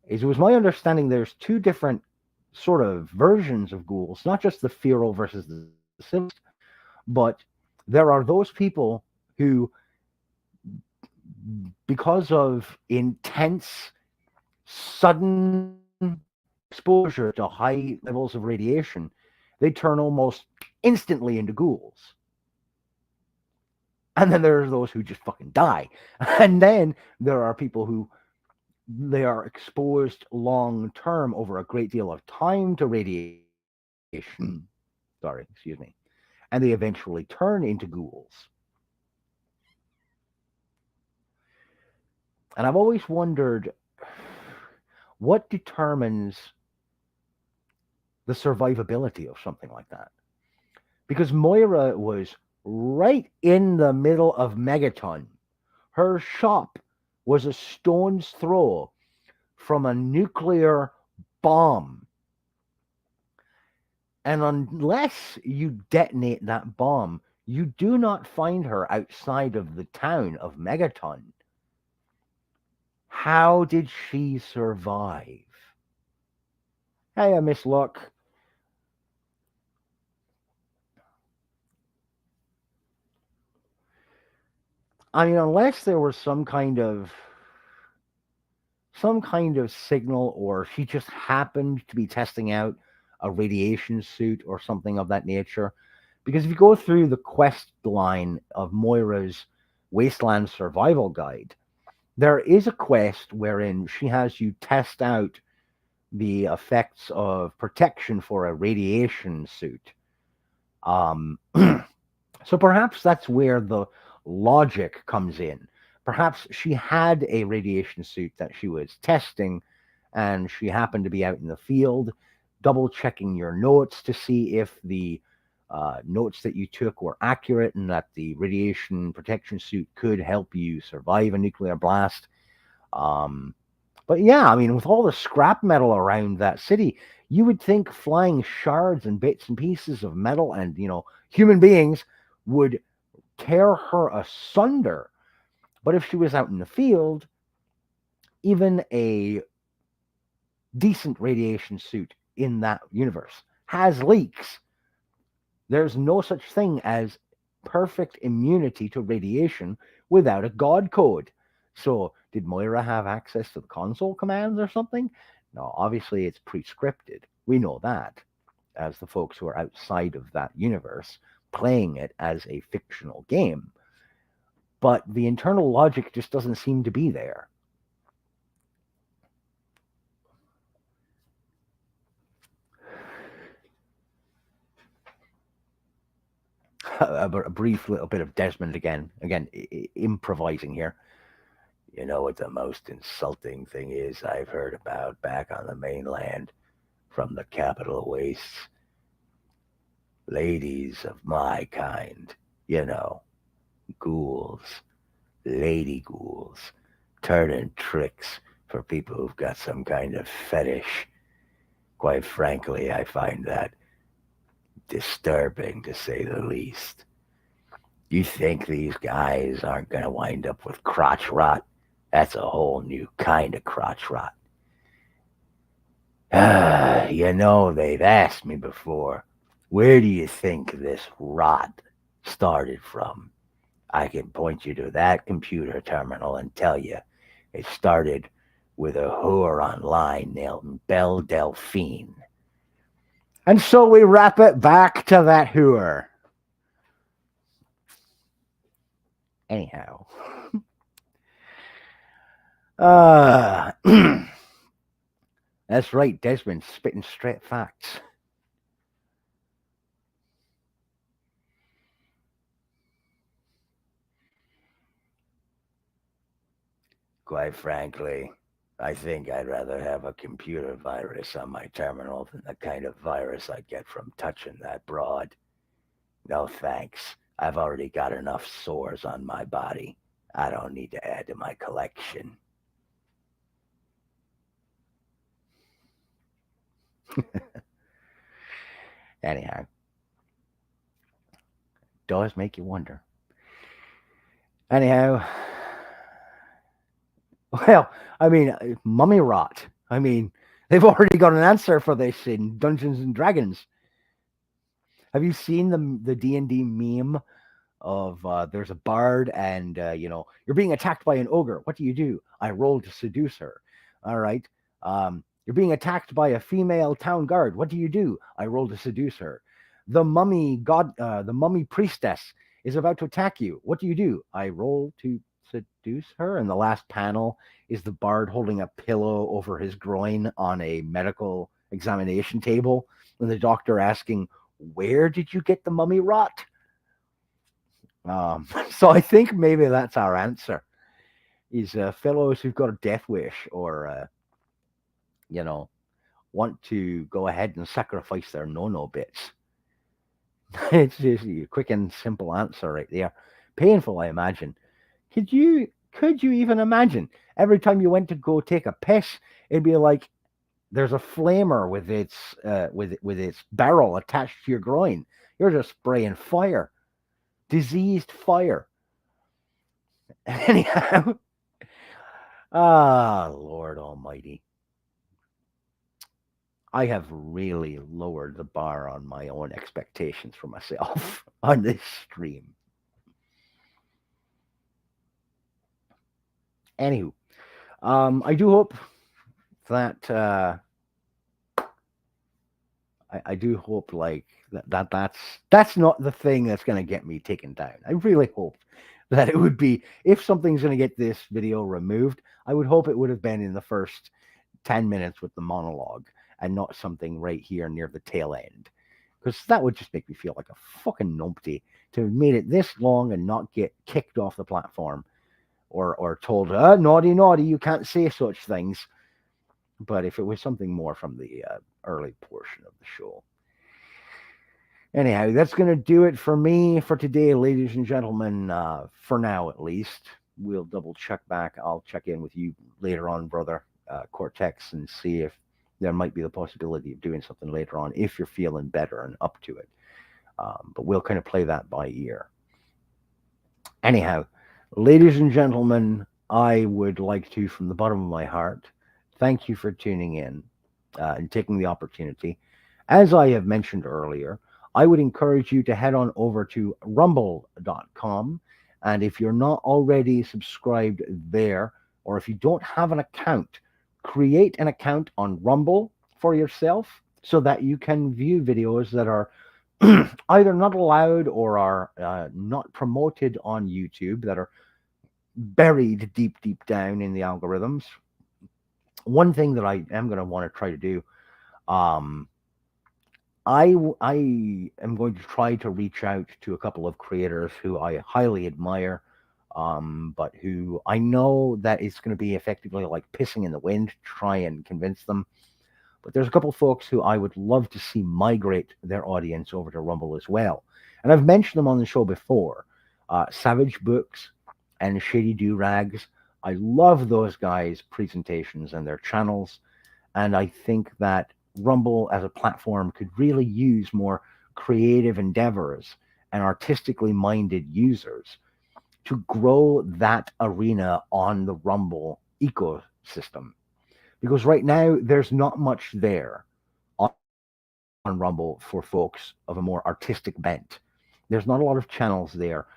Is it was my understanding there's two different sort of versions of ghouls, not just the feral versus the civilized, but there are those people who, because of intense, sudden exposure to high levels of radiation, they turn almost instantly into ghouls. And then there's those who just fucking die. And then there are people who they are exposed long term over a great deal of time to radiation. Sorry, excuse me. And they eventually turn into ghouls. And I've always wondered what determines the survivability of something like that. Because Moira was right in the middle of Megaton. Her shop was a stone's throw from a nuclear bomb. And unless you detonate that bomb, you do not find her outside of the town of Megaton. How did she survive? Hey, Miss Luck. I mean, unless there was some kind of signal, or she just happened to be testing out a radiation suit or something of that nature. Because if you go through the quest line of Moira's Wasteland Survival Guide, there is a quest wherein she has you test out the effects of protection for a radiation suit. So perhaps that's where the logic comes in. Perhaps she had a radiation suit that she was testing, and she happened to be out in the field, double checking your notes to see if the notes that you took were accurate and that the radiation protection suit could help you survive a nuclear blast. But yeah, I mean, with all the scrap metal around that city, you would think flying shards and bits and pieces of metal and, human beings would tear her asunder. But if she was out in the field, even a decent radiation suit in that universe has leaks. There's no such thing as perfect immunity to radiation without a God code. So, did Moira have access to the console commands or something? No, obviously it's pre-scripted. We know that, as the folks who are outside of that universe playing it as a fictional game. but the internal logic just doesn't seem to be there. A brief little bit of Desmond again, improvising here. You know what the most insulting thing is I've heard about back on the mainland from the capital wastes? Ladies of my kind, you know, ghouls, lady ghouls, turning tricks for people who've got some kind of fetish. Quite frankly, I find that disturbing, to say the least. You think these guys aren't going to wind up with crotch rot? That's a whole new kind of crotch rot. You know, they've asked me before, where do you think this rot started from? I can point you to that computer terminal and tell you it started with a whore online named Belle Delphine. And so we wrap it back to that whore. Anyhow. That's right, Desmond, spitting straight facts. Quite frankly, I think I'd rather have a computer virus on my terminal than the kind of virus I get from touching that broad. No thanks. I've already got enough sores on my body. I don't need to add to my collection. Anyhow, does make you wonder. Anyhow, well, I mean, mummy rot. I mean, they've already got an answer for this in Dungeons and Dragons. Have you seen the D&D meme of there's a bard and you're being attacked by an ogre? What do? I roll to seduce her. All right. You're being attacked by a female town guard. What do? I roll to seduce her. The mummy priestess is about to attack you. What do? I roll to seduce her. And the last panel is the bard holding a pillow over his groin on a medical examination table, and the doctor asking, "Where did you get the mummy rot?" So I think maybe that's our answer. Is fellows who've got a death wish or want to go ahead and sacrifice their no-no bits. It's just a quick and simple answer right there. Painful, I imagine. Could you even imagine every time you went to go take a piss, it'd be like there's a flamer with its barrel attached to your groin. You're just spraying fire, diseased fire. Anyhow, Lord Almighty. I have really lowered the bar on my own expectations for myself on this stream. Anywho, I do hope that I do hope like that's not the thing that's going to get me taken down. I really hope that it would be, if something's going to get this video removed, I would hope it would have been in the first 10 minutes with the monologue and not something right here near the tail end, because that would just make me feel like a fucking numpty to have made it this long and not get kicked off the platform or told, naughty, you can't say such things. But if it was something more from the early portion of the show. Anyhow, that's going to do it for me for today, ladies and gentlemen, for now at least. We'll double check back. I'll check in with you later on, brother Cortex, and see if there might be the possibility of doing something later on if you're feeling better and up to it. But we'll kind of play that by ear. Anyhow, ladies and gentlemen, I would like to, from the bottom of my heart, thank you for tuning in and taking the opportunity. As I have mentioned earlier, I would encourage you to head on over to rumble.com. And if you're not already subscribed there, or if you don't have an account, create an account on Rumble for yourself so that you can view videos that are either not allowed or are not promoted on YouTube, that are buried deep down in the algorithms. One thing that I am going to want to try to do, um, I am going to try to reach out to a couple of creators who I highly admire, but who I know that it's going to be effectively like pissing in the wind to try and convince them. But there's a couple of folks who I would love to see migrate their audience over to Rumble as well. And I've mentioned them on the show before. Savage Books and Shady Do Rags. I love those guys' presentations and their channels. And I think that Rumble as a platform could really use more creative endeavors and artistically minded users to grow that arena on the Rumble ecosystem. Because right now, there's not much there on Rumble for folks of a more artistic bent. There's not a lot of channels there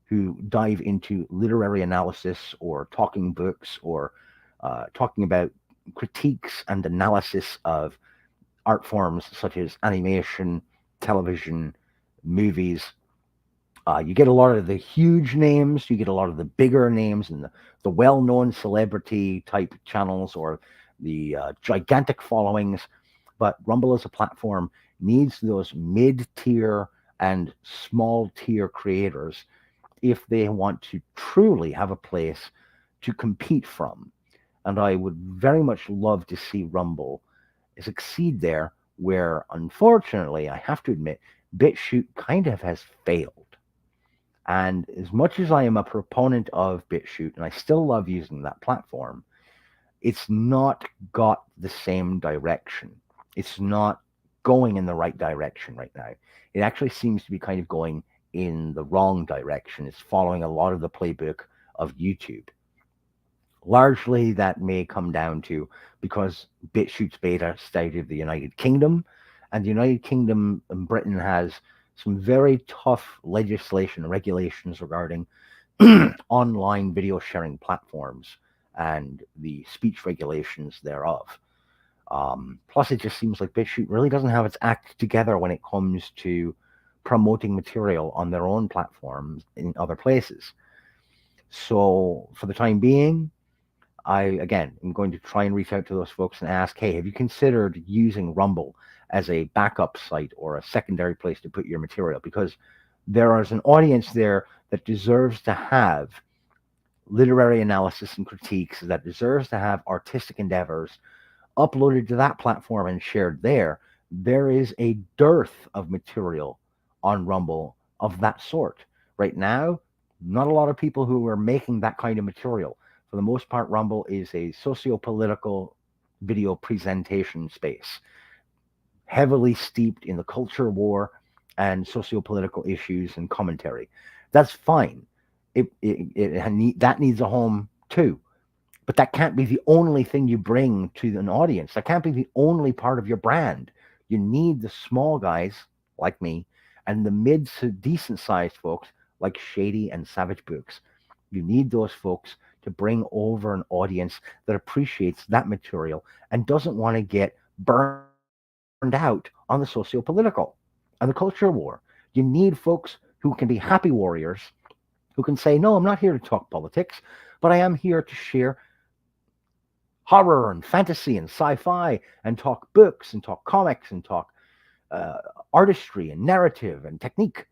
who dive into literary analysis or talking books or talking about critiques and analysis of art forms such as animation, television, movies. You get a lot of the huge names, you get a lot of the bigger names and the well known celebrity type channels or the gigantic followings. But Rumble as a platform needs those mid tier and small tier creators if they want to truly have a place to compete from. And I would very much love to see Rumble succeed there, where unfortunately, I have to admit, BitChute kind of has failed. And as much as I am a proponent of BitChute, and I still love using that platform, it's not got the same direction. It's not going in the right direction right now. It actually seems to be kind of going in the wrong direction. It's following a lot of the playbook of YouTube. Largely, that may come down to because BitChute's beta stayed of the United Kingdom, and the United Kingdom and Britain has some very tough legislation and regulations regarding online video sharing platforms and the speech regulations thereof. Plus, it just seems like BitChute really doesn't have its act together when it comes to promoting material on their own platforms in other places. So, for the time being, I again am going to try and reach out to those folks and ask, hey, have you considered using Rumble as a backup site or a secondary place to put your material? Because there is an audience there that deserves to have literary analysis and critiques, that deserves to have artistic endeavors uploaded to that platform and shared there. There is a dearth of material on Rumble of that sort. Right now, not a lot of people who are making that kind of material. For the most part, Rumble is a socio-political video presentation space, heavily steeped in the culture war and socio-political issues and commentary. That's fine. That needs a home too. But that can't be the only thing you bring to an audience. That can't be the only part of your brand. You need the small guys like me and the mid to decent sized folks like Shady and Savage Books. You need those folks to bring over an audience that appreciates that material and doesn't want to get burned out on the socio-political and the culture war. You need folks who can be happy warriors who can say, no, I'm not here to talk politics, but I am here to share horror and fantasy and sci-fi and talk books and talk comics and talk uh, artistry and narrative and technique.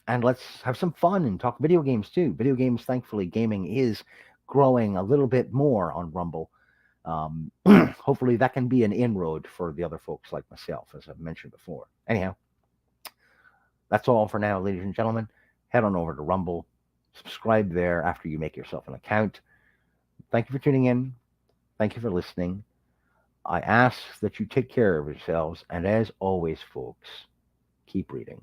And let's have some fun and talk video games too. Video games, thankfully, gaming is growing a little bit more on Rumble. Hopefully, that can be an inroad for the other folks like myself, as I've mentioned before. Anyhow, that's all for now, ladies and gentlemen. Head on over to Rumble, subscribe there after you make yourself an account. Thank you for tuning in. Thank you for listening. I ask that you take care of yourselves, and as always, folks, keep reading.